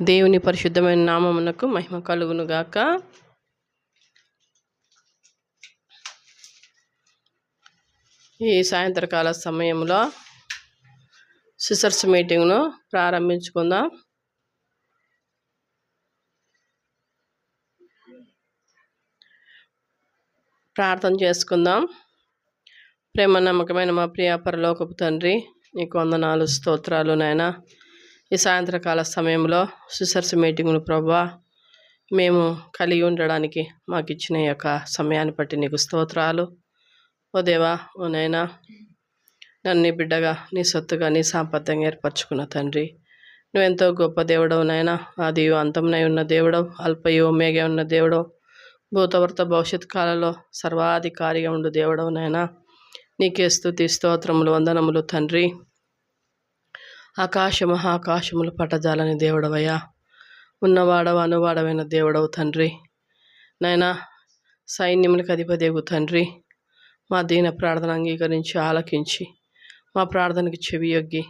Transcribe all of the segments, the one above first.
దేవుని పరిశుద్ధమైన నామమునకు మహిమ కలుగును గాక. ఈ సాయంత్రకాల సమయంలో సిస్టర్స్ మీటింగ్ను ప్రారంభించుకుందాం. ప్రార్థన చేసుకుందాం. ప్రేమ నమ్మకమైన మా ప్రియ పరలోకపు తండ్రి, నీకు వందనాలు, స్తోత్రాలు నాయనా. ఈ సాయంత్రకాల సమయంలో సిస్టర్స్ మీటింగ్ను ప్రభువా మేము కలిగి ఉండడానికి మాకు ఇచ్చిన యొక్క సమయాన్ని బట్టి నీకు స్తోత్రాలు. ఓ దేవా, ఓ నైనా, నన్ను నీ బిడ్డగా, నీ సొత్తుగా, నీ సాంపత్యంగా ఏర్పరచుకున్న తండ్రి, నువ్వెంతో గొప్ప దేవుడవు నాయన. ఆదియు అంతమునై ఉన్న దేవుడవు, అల్పయు ఒమేగా ఉన్న దేవుడవు, భూతవర్త భవిష్యత్ కాలంలో సర్వాధికారిగా ఉండు దేవుడవు నాయన. నీకే స్తుతి స్తోత్రములు వందనములు తండ్రి. ఆకాశ మహాకాశములు పట్టజాలని దేవుడవయ్యా, ఉన్నవాడవు అనువాడవైన దేవుడవు తండ్రి. నాయనా, సైన్యములకు అధిపదేగు తండ్రి, మా దీన ప్రార్థన అంగీకరించి ఆలకించి మా ప్రార్థనకి చెవియొగ్గి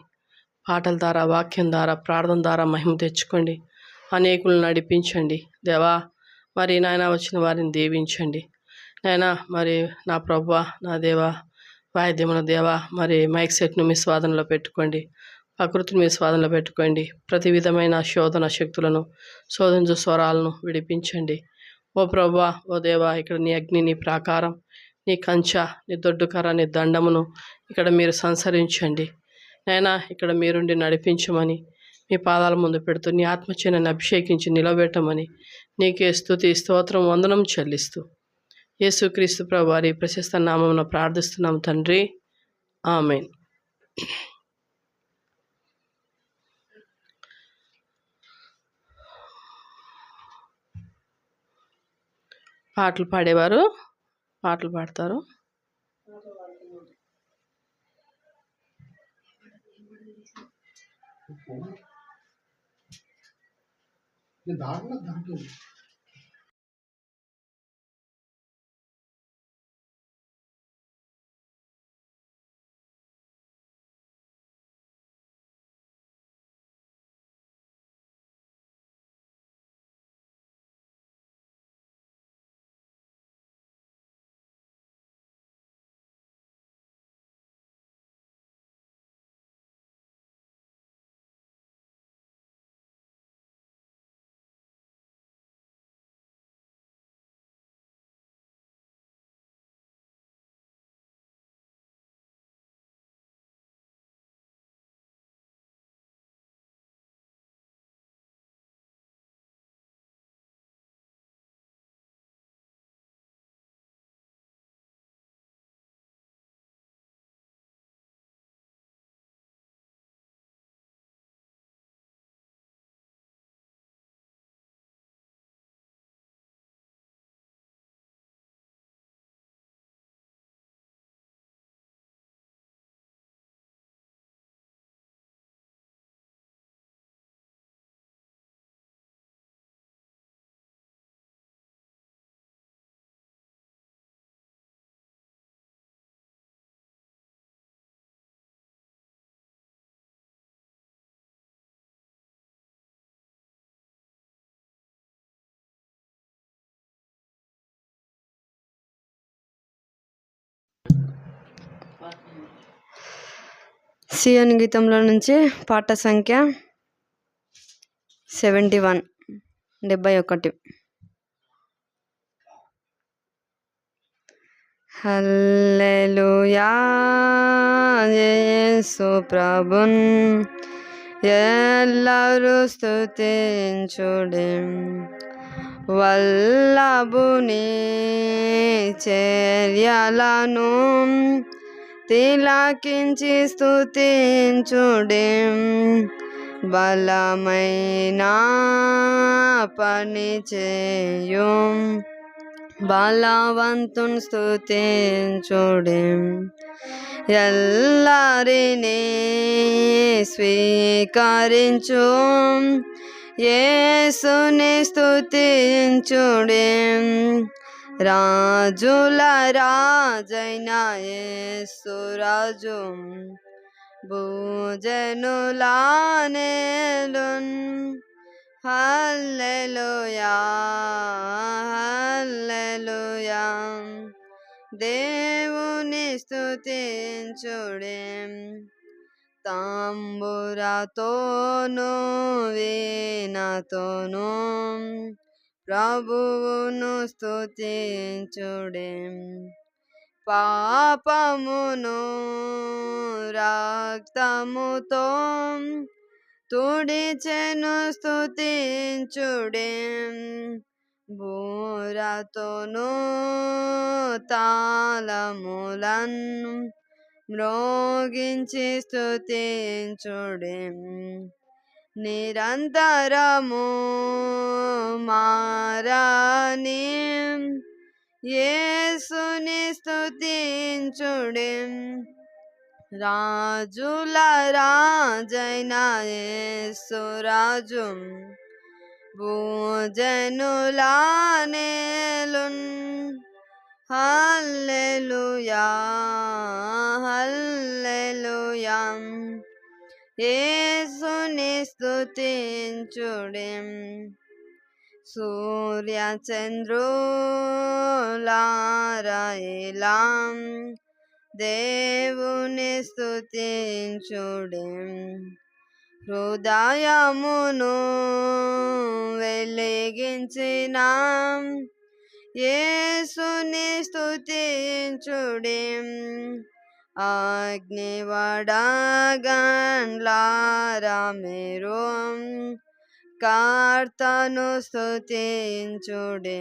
పాటల ద్వారా, వాక్యం ద్వారా, ప్రార్థన ద్వారా మహిమ తెచ్చుకోండి. అనేకులను నడిపించండి దేవా. మరి నాయన వచ్చిన వారిని దీవించండి నాయనా. మరి నా ప్రభువా, నా దేవా, వాయిద్యముల దేవా, మరి మైక్ సెట్ను మీ స్వాధీనంలో పెట్టుకోండి, ప్రకృతిని మీ స్వాధీనంలో పెట్టుకోండి. ప్రతి విధమైన శోధన శక్తులను, శోధించు స్వరాలను విడిపించండి. ఓ ప్రభువా, ఓ దేవా, ఇక్కడ నీ అగ్ని, నీ ప్రాకారం, నీ కంచ, నీ దొడ్డుకర, నీ దండమును ఇక్కడ మీరు సంసరించండి నైనా. ఇక్కడ మీరుండి నడిపించమని మీ పాదాల ముందు పెడుతూ నీ ఆత్మచేనని అభిషేకించి నిలబెట్టమని నీకే స్తుతి స్తోత్రం వందనం చెల్లిస్తూ యేసుక్రీస్తు ప్రభు వారి ప్రశస్త నామమున ప్రార్థిస్తున్నాం తండ్రి, ఆమేన్. పాటలు పాడేవారు పాటలు పాడతారు. సియోను గీతంలో నుంచి పాట సంఖ్య 71, 71. హల్లెలూయా, యేసు ప్రభున్ ఎల్లరూ స్తుతించుడి. వల్లభుని చర్యలను తిలకించి స్తుతించుడి. బలమైన పని చేయు బలవంతుని స్తుతించుడి. ఎల్లరినీ స్వీకరించు యేసుని స్తుతించుడి. రాజుల రాజైన యేసు రాజు భూజనుల నేలున్. హల్లెలూయా హల్లెలూయా దేవుని స్తుతించుడే తంబురతోను వీణతోను ప్రభువును స్తుతించుడే పాపమును రక్తముతో తుడిచెను స్తుతించుడే బూరతోను తాళములను మ్రోగించి స్తుతించుడే నిరంతరము మారని యేసుని స్తుతించుడే రాజుల రాజైన యేసు రాజు భూజనుల నేలున్ హల్లెలూయా హల్లెలూయా యేసుని స్తుతించుడే సూర్య చంద్రులారా దేవుని స్తుతించుడే హృదయమును వెలిగించిన యేసుని స్తుతించుడే అగ్నివడగండ్లారా మీరు కర్తను స్తుతించుడే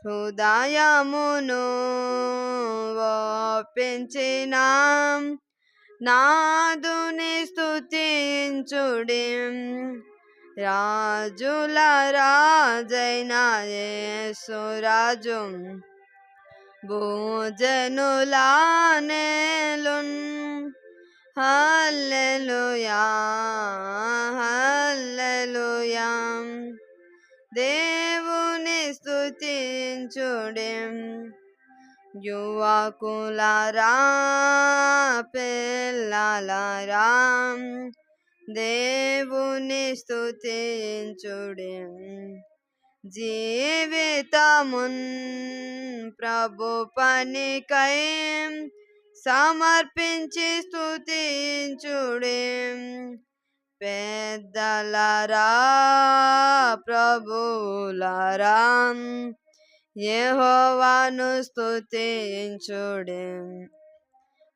హృదయమును ఒప్పించిన నాదుని స్తుతించుడే రాజుల రాజైన యేసు రాజు భూజనుల నేలున్ హల్లెలూయా హల్లెలూయా దేవుని స్తుతించుడే యువకులారా పిల్లలారా దేవుని స్తుతించుడే జీవితమున్ ప్రభు పనికై సమర్పించి స్తుతించుడే పెద్దలరా ప్రభువులారా యెహోవాను స్తుతించుడే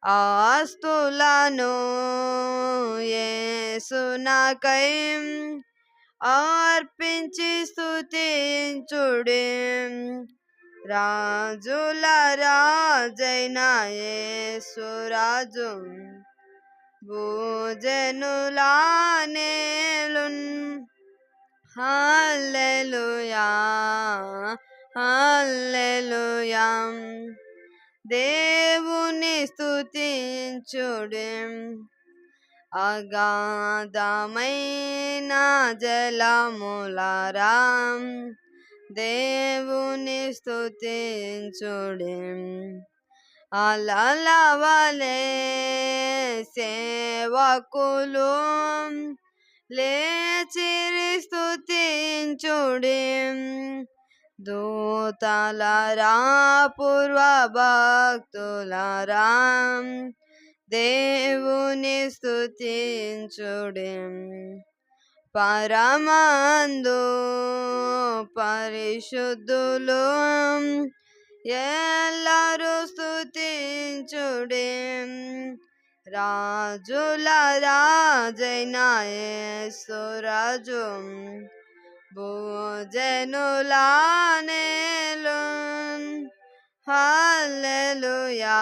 ఆస్తులను యేసునకై అర్పించి స్తుతించుడే రాజుల రాజైన యేసు రాజు భూజనుల నేలున్ హల్లెలూయా హల్లెలూయా దేవుని స్తుతించుడే అగాధమైన జలములారా దేవుని స్తుతించుడే అలల వలె సేవకులు లేచిరి స్తుతించుడే దూతలరా పూర్వ భక్తులరా దేవుని స్తుతించుడే పరమందు పరిశుద్ధులు ఎల్లరూ స్తుతించుడే రాజుల రాజైన యేసు రాజు భూజనుల నేలున్ హల్లెలూయా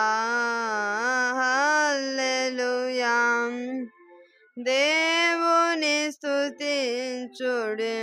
హల్లెలూయా దేవుని స్తుతించుడే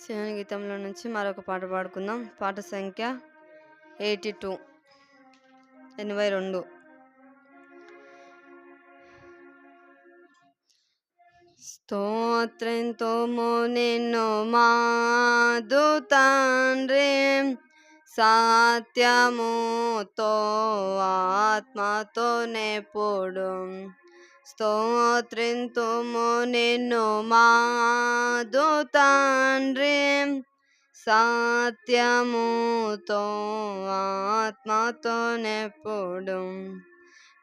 శివుని గీతంలో నుంచి మరొక పాట పాడుకుందాం. పాట సంఖ్య 82 82. స్తోత్రంతో నిన్ను మాదు తండ్రి, సత్యముతో ఆత్మతో నెప్పుడు. స్తోత్రింతుము నిన్ను మాదు తండ్రి, సత్యముతో ఆత్మతో నెప్పుడు.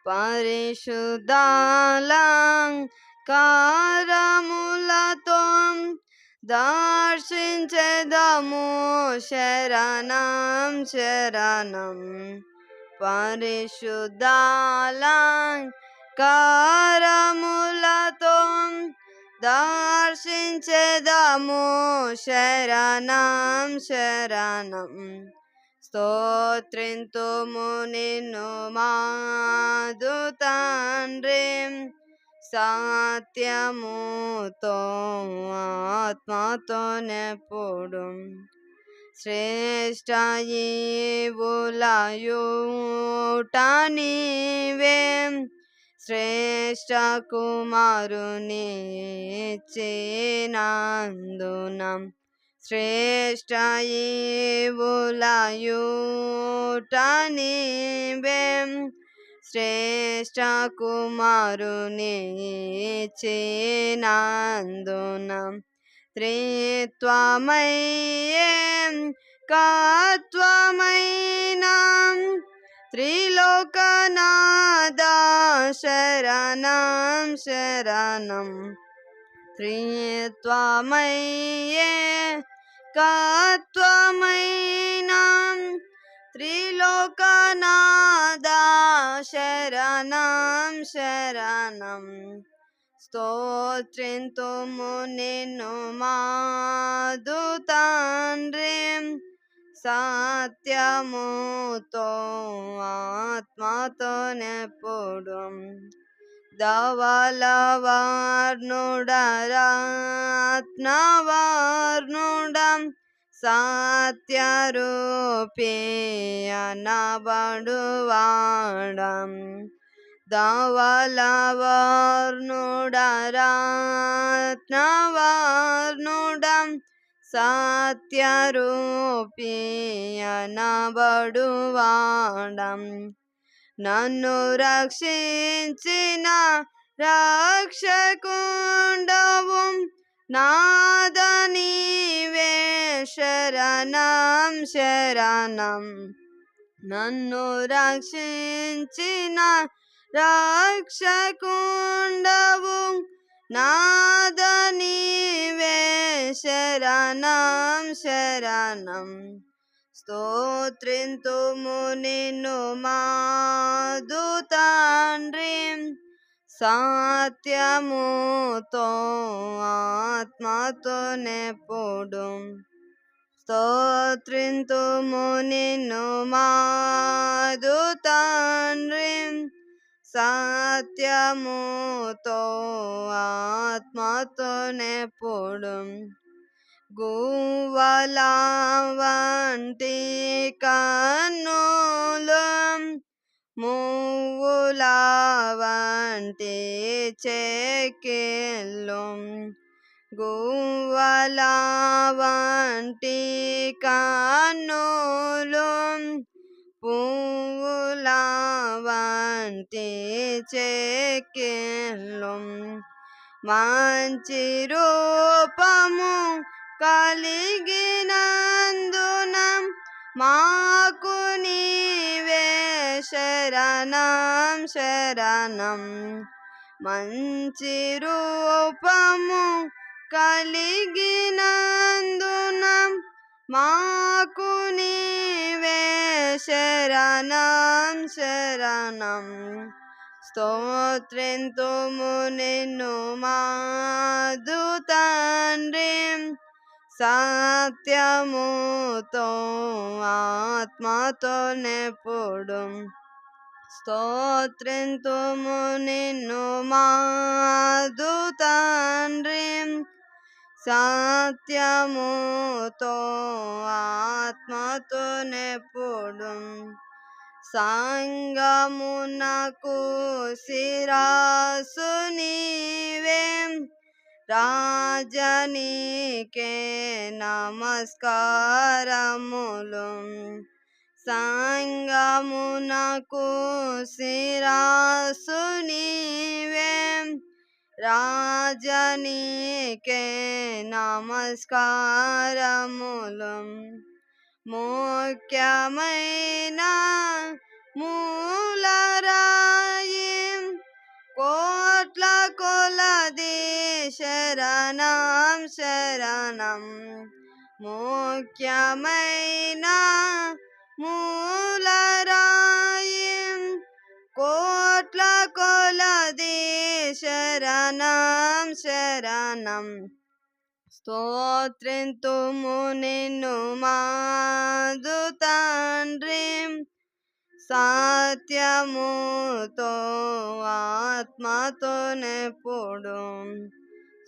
పరిశుద్ధాలంకారములతో దర్శించెదము శరణం శరణం. పరిశుద్ధాలంకారములతో దర్శించెదము శరణం శరణం. స్తోత్రింతుము నిన్ను మాదు తండ్రి, సత్యముతో ఆత్మతో నెప్పుడు. శ్రేష్ఠ ఈవులయుట నీవే, శ్రేష్ఠ కుమారుని ఇచ్చినందున. శ్రేష్ఠ ఈవులయుట నీవే, శ్రేష్ఠ కుమారుని ఇచ్చినందున. త్రిత్వమయ్యే కత్వమైన త్రిలోకనాథ శరణం శరణం. త్రిత్వమయ్యే కత్వమైన త్రిలోకనాథ శరణం శరణం. స్తోత్రింతుము నిన్ను మాదు తండ్రి, సత్యముతో ఆత్మతో నెప్పుడు. ధవళవర్ణుడా రత్నవర్ణుడా సత్యరూపీ అనబడువాడా. ధవళవర్ణుడా రత్నవర్ణుడా సత్యరూపీ అనబడువాడా. నన్ను రక్షించిన రక్షకుండవు నాద నీవే శరణం శరణం. నన్ను రక్షించిన రక్షకుండవు నాద నీవే శరణం శరణం. స్తోత్రింతుము నిన్ను మాదు తండ్రి, సత్యముతో ఆత్మతో నెప్పుడు. స్తోత్రింతుము నిన్ను మాదు తండ్రి, సత్యముతో ఆత్మతో నెప్పుడు. గువ్వల వంటి కన్నులు, మువ్వుల వంటి చెక్కిళ్ళు. గువ్వల వంటి కన్నులు, పువ్వుల వంటి చెక్కిళ్ళు. మంచి రూపము కలిగినందున మాకు నీవే శరణం శరణం. మంచి రూపము కలిగినందున మాకు నీవే శరణం శరణం. స్తోత్రింతుము నిన్ను మాదు తండ్రి, సత్యముతో ఆత్మతో నెప్పుడు. స్తోత్రింతుము నిన్ను మాదు తండ్రి, సత్యముతో ఆత్మతో నెప్పుడు సంగమునకు శిరస్సు నీవే రాజనీకే నమస్కారములు సంగమునకు శిరస్సు నీవే రాజనీకే నమస్కారములు ముఖ్యమైన మూలరాయి కోట్ల కొలది శరణం శరణం ముఖ్యమైన మూలరాయి కోట్ల కొలది శరణం శరణం స్తోత్రింతుము నిన్ను మాదు తండ్రి సత్యముతో ఆత్మతో నెప్పుడు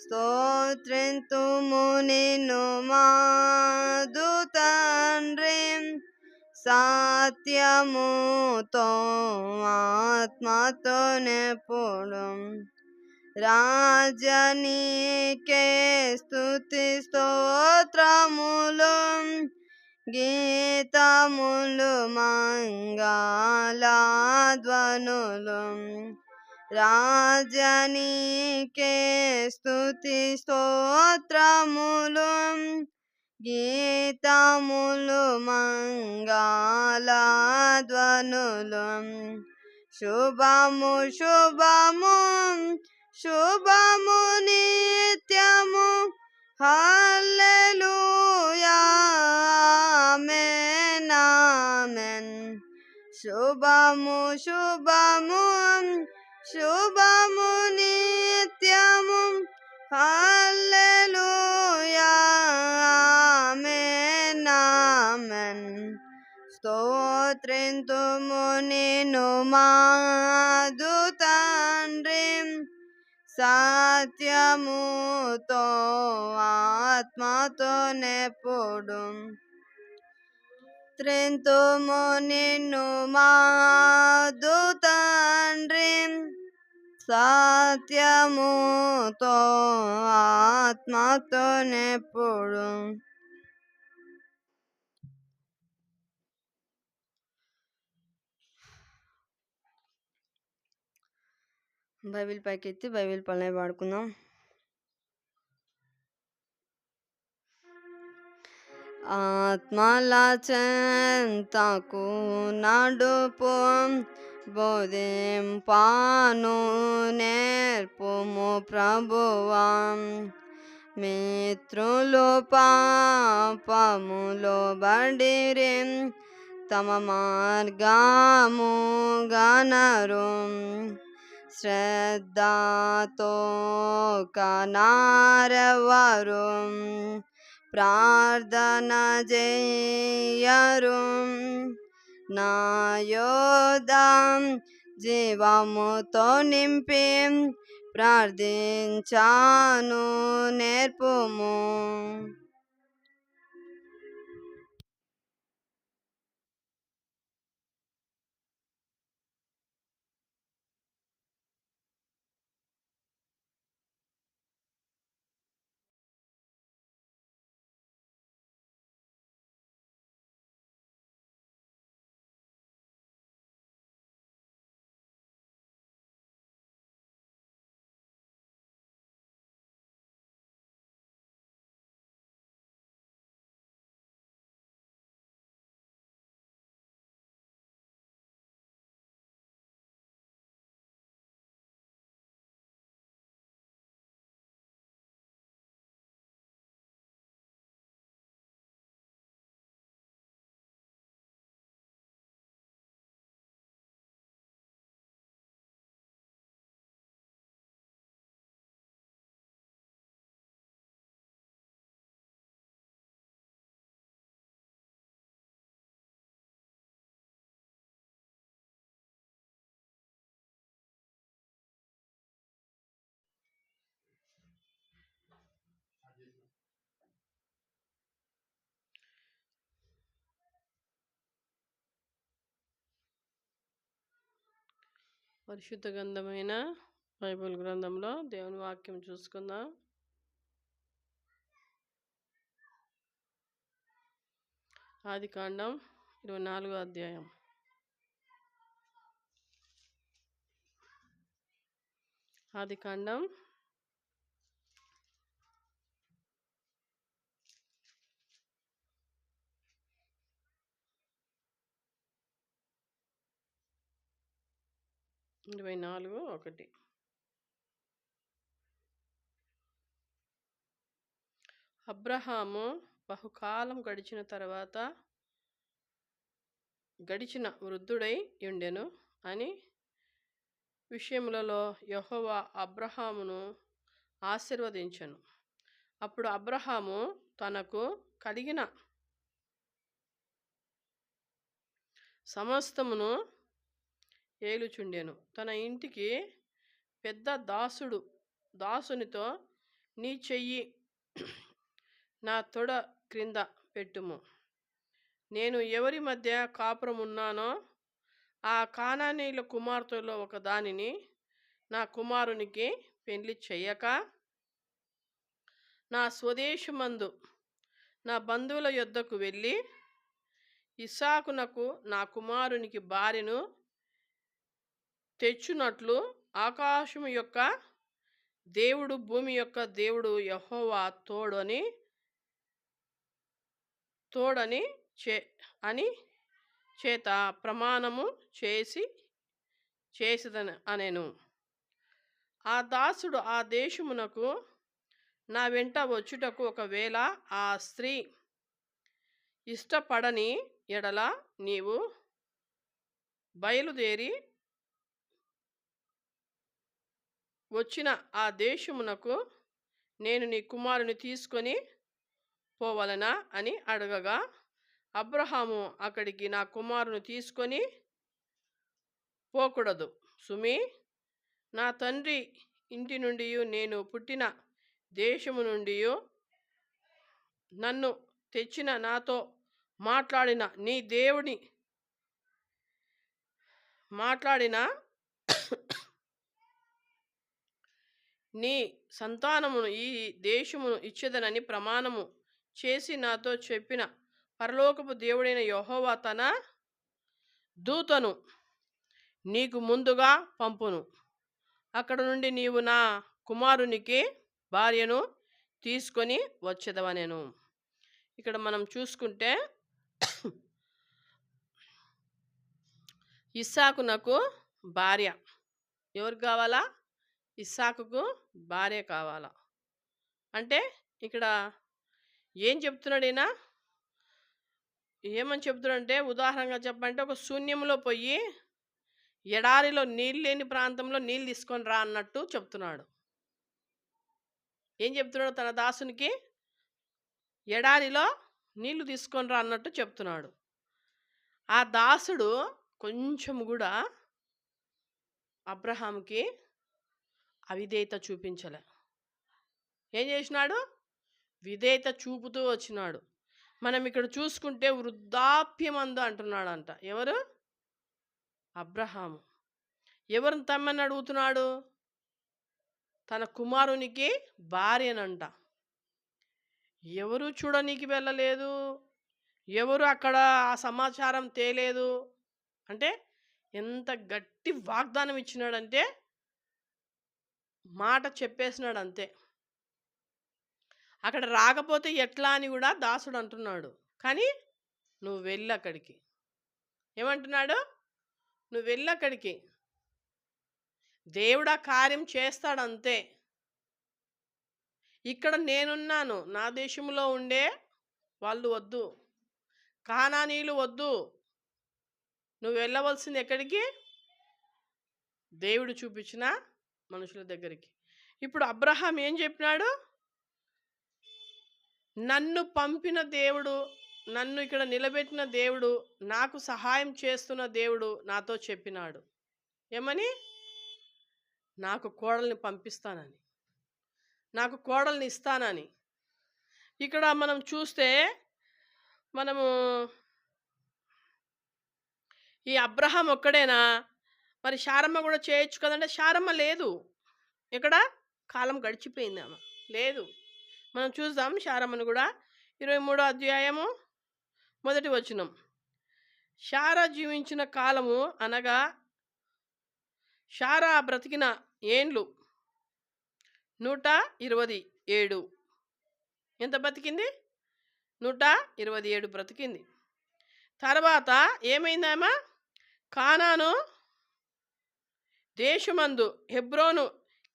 స్తోత్రింతుము నిన్ను మాదు తండ్రి సత్యముతో ఆత్మతో నెప్పుడు రాజనీకే స్తుతి స్తోత్రములు గీతములు మంగళధ్వనులు రాజనీకే స్తుతి స్తోత్రములు గీతములు మంగళధ్వనులు శుభము శుభము శుభము నిత్యము హల్లెలూయా ఆమేన్ ఆమేన్ శుభము శుభము శుభము నిత్యము హల్లెలూయా ఆమేన్ ఆమేన్ స్తోత్రింతుము నిన్ను మాదు తండ్రి సత్యముతో ఆత్మతో నెప్పుడు త్రింతుము నిన్ను మాదు తండ్రి సత్యముతో ఆత్మతో నెప్పుడు బైబిల్ పైకెత్తి బైబిల్ పైన పాడుకుందాం. ఆత్మల చెంతకు నడుపు బోధింపాను నేర్పుము ప్రభువా మిత్రులు పాపములో బడిరి తమ మార్గము గనరు శ్రద్ధతో కనారెవరు ప్రార్థన చేయరు నా యోధ జీవముతో నింపి ప్రార్థించాను నేర్పుము. పరిశుద్ధ గ్రంథమైన బైబిల్ గ్రంథంలో దేవుని వాక్యం చూసుకుందాం. ఆదికాండం 24వ అధ్యాయం. ఆదికాండం 24:1. అబ్రహాము బహుకాలం గడిచిన తర్వాత గడిచిన వృద్ధుడై ఉండెను అని విషయములలో యెహోవా అబ్రహామును ఆశీర్వదించెను. అప్పుడు అబ్రహాము తనకు కలిగిన సమస్తమును ఏలుచుండెను. తన ఇంటికి పెద్ద దాసునితో, నీ చెయ్యి నా తొడ క్రింద పెట్టుము. నేను ఎవరి మధ్య కాపురమున్నానో ఆ కానానీయుల కుమార్తెలో ఒక దానిని నా కుమారునికి పెళ్లి చెయ్యక, నా స్వదేశమందు నా బంధువుల యొద్దకు వెళ్ళి ఇస్సాకునకు నా కుమారునికి భార్యను తెచ్చునట్లు ఆకాశము యొక్క దేవుడు, భూమి యొక్క దేవుడు యెహోవా తోడని చేత ప్రమాణము చేసిదని అనెను. ఆ దాసుడు ఆ దేశమునకు నా వెంట వచ్చుటకు ఒకవేళ ఆ స్త్రీ ఇష్టపడని ఎడల నీవు బయలుదేరి వచ్చిన ఆ దేశమునకు నేను నీ కుమారుని తీసుకొని పోవలనా అని అడగగా, అబ్రహాము అక్కడికి నా కుమారుని తీసుకొని పోకూడదు సుమి, నా తండ్రి ఇంటి నుండి నేను పుట్టిన దేశము నుండి నన్ను తెచ్చిన నాతో మాట్లాడిన నీ దేవుని నీ సంతానమును ఈ దేశమును ఇచ్చేదనని ప్రమాణము చేసి నాతో చెప్పిన పరలోకపు దేవుడైన యెహోవా తన దూతను నీకు ముందుగా పంపును. అక్కడ నుండి నీవు నా కుమారునికి భార్యను తీసుకొని వచ్చేదవనెను. ఇక్కడ మనం చూసుకుంటే ఇస్సాకునకు భార్య ఎవరు కావాలా? ఇస్సాకుకు భార్య కావాలా? అంటే ఇక్కడ ఏం చెప్తున్నాడు ఈయన? ఏమని చెప్తున్నాడంటే, ఉదాహరణగా చెప్పంటే ఒక శూన్యంలో పోయి ఎడారిలో నీళ్ళు లేని ప్రాంతంలో నీళ్ళు తీసుకొని రా అన్నట్టు చెప్తున్నాడు. ఏం చెప్తున్నాడు? తన దాసునికి ఎడారిలో నీళ్లు తీసుకొని రా అన్నట్టు చెప్తున్నాడు. ఆ దాసుడు కొంచెం కూడా అబ్రహాంకి అవిధేయత చూపించలే. ఏం చేసినాడు? విధేయత చూపుతూ వచ్చినాడు. మనం ఇక్కడ చూసుకుంటే వృద్ధాప్యమందు అంటున్నాడంట. ఎవరు? అబ్రహాము. ఎవరిని తమ్మని అడుగుతున్నాడు? తన కుమారునికి భార్యనంట. ఎవరు చూడనీకి వెళ్ళలేదు, ఎవరు అక్కడ ఆ సమాచారం తేలేదు. అంటే ఎంత గట్టి వాగ్దానం ఇచ్చినాడంటే మాట చెప్పేసినాడు అంతే. అక్కడ రాకపోతే ఎట్లా అని కూడా దాసుడు అంటున్నాడు. కానీ నువ్వు వెళ్ళి అక్కడికి. ఏమంటున్నాడు? నువ్వు వెళ్ళి అక్కడికి, దేవుడు ఆ కార్యం చేస్తాడు అంతే. ఇక్కడ నేనున్నాను, నా దేశంలో ఉండే వాళ్ళు వద్దు, కానానీయులు వద్దు, నువ్వు వెళ్ళవలసింది ఎక్కడికి? దేవుడు చూపించిన మనుషుల దగ్గరికి. ఇప్పుడు అబ్రహాం ఏం చెప్పినాడు? నన్ను పంపిన దేవుడు, నన్ను ఇక్కడ నిలబెట్టిన దేవుడు, నాకు సహాయం చేస్తున్న దేవుడు నాతో చెప్పినాడు. ఏమని? నాకు కోడల్ని పంపిస్తానని, నాకు కోడల్ని ఇస్తానని. ఇక్కడ మనం చూస్తే మనము ఈ అబ్రహాం ఒక్కడేనా మరి శారమ్మ కూడా చేయొచ్చు కదంటే శారమ్మ లేదు. ఇక్కడ కాలం గడిచిపోయింది ఆమె లేదు. మనం చూద్దాం శారమ్మను కూడా. 23వ అధ్యాయము 1వ వచనం. శారా జీవించిన కాలము అనగా శారా బ్రతికిన ఏండ్లు 127. ఎంత బ్రతికింది? 127 బ్రతికింది. తర్వాత ఏమైందామా? కానాను దేశమందు హెబ్రోను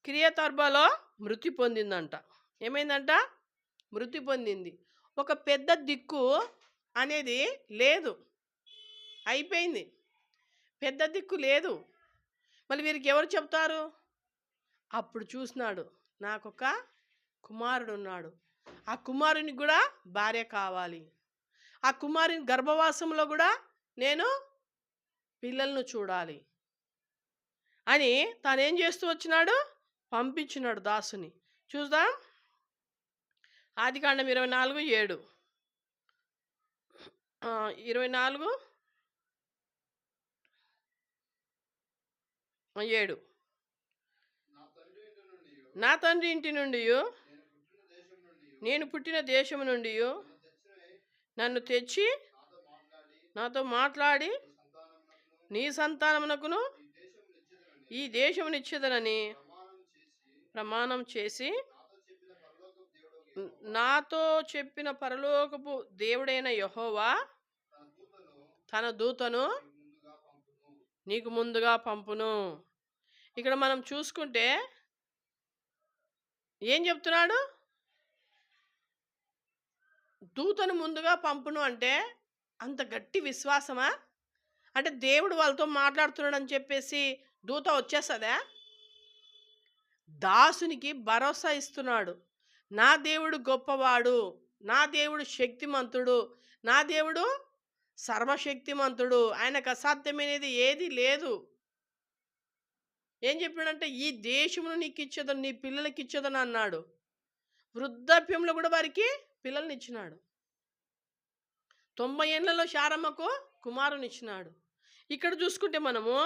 కిరియతర్బాలో మృతి పొందిందంట. ఏమైందంట? మృతి పొందింది. ఒక పెద్ద దిక్కు అనేది లేదు, అయిపోయింది. పెద్ద దిక్కు లేదు. మళ్ళీ వీరికి ఎవరు చెప్తారు? అప్పుడు చూసినాడు, నాకొక కుమారుడు ఉన్నాడు, ఆ కుమారునికి కూడా భార్య కావాలి, ఆ కుమారుని గర్భవాసంలో కూడా నేను పిల్లలను చూడాలి అని తానేం చేస్తూ వచ్చినాడు? పంపించినాడు దాసుని. చూద్దాం ఆదికాండం 24:7. 24:7. నా తండ్రి ఇంటి నుండి నేను పుట్టిన దేశం నుండి నన్ను తెచ్చి నాతో మాట్లాడి నీ సంతానమునకును ఈ దేశమునిచ్చేదనని ప్రమాణం చేసి నాతో చెప్పిన పరలోకపు దేవుడైన యెహోవా తన దూతను నీకు ముందుగా పంపును. ఇక్కడ మనం చూసుకుంటే ఏం చెప్తున్నాడు? దూతను ముందుగా పంపును అంటే అంత గట్టి విశ్వాసమా? అంటే దేవుడు వాళ్ళతో మాట్లాడుతున్నాడు అని చెప్పేసి దూత వచ్చేస్తుందా? దాసునికి భరోసా ఇస్తున్నాడు. నా దేవుడు గొప్పవాడు, నా దేవుడు శక్తిమంతుడు, నా దేవుడు సర్వశక్తిమంతుడు, ఆయనకు అసాధ్యమైనది ఏది లేదు. ఏం చెప్పాడంటే ఈ దేశమును నీకు ఇచ్చేదని, నీ పిల్లలకి ఇచ్చేదని అన్నాడు. వృద్ధాప్యంలో కూడా వారికి పిల్లల్ని ఇచ్చినాడు. 90 ఏళ్లలో శారమ్మకు కుమారుని ఇచ్చినాడు. ఇక్కడ చూసుకుంటే మనము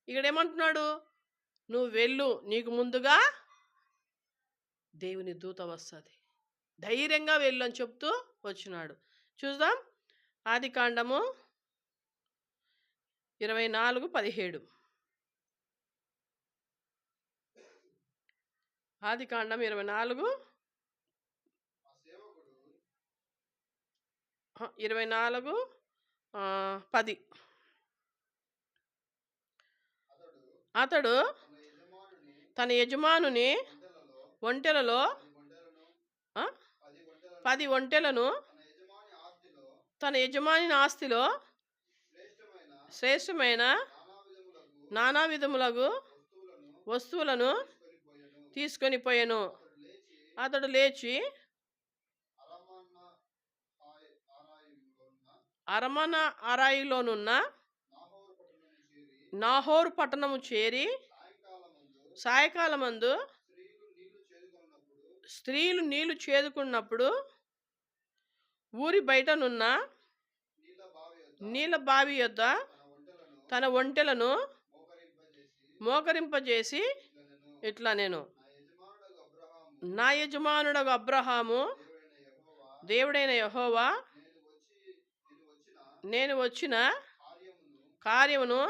ఇక్కడ ఏమంటున్నాడు? నువ్వు వెళ్ళు, నీకు ముందుగా దేవుని దూత వస్తుంది, ధైర్యంగా వెళ్ళు అని చెప్తూ వచ్చినాడు. చూద్దాం ఆదికాండము 24:17. ఆదికాండం 24:10. అతడు తన యజమానుని ఒంటెలలో 10 ఒంటెలను తన యజమాని ఆస్తిలో శ్రేష్టమైన నానా విధములకు వస్తువులను తీసుకొని పోయాను. అతడు లేచి అరమన అరాయిలోనున్న నాహోరు పట్టణము చేరి సాయంకాలమందు స్త్రీలు నీళ్లు చేదుకున్నప్పుడు ఊరి బయటనున్న నీళ్ళ బావి యొద్ద తన ఒంటెలను మోకరింపజేసి ఇట్లా నేను నా యజమానుడగు అబ్రహాము దేవుడైన యెహోవా నేను వచ్చిన కార్యమును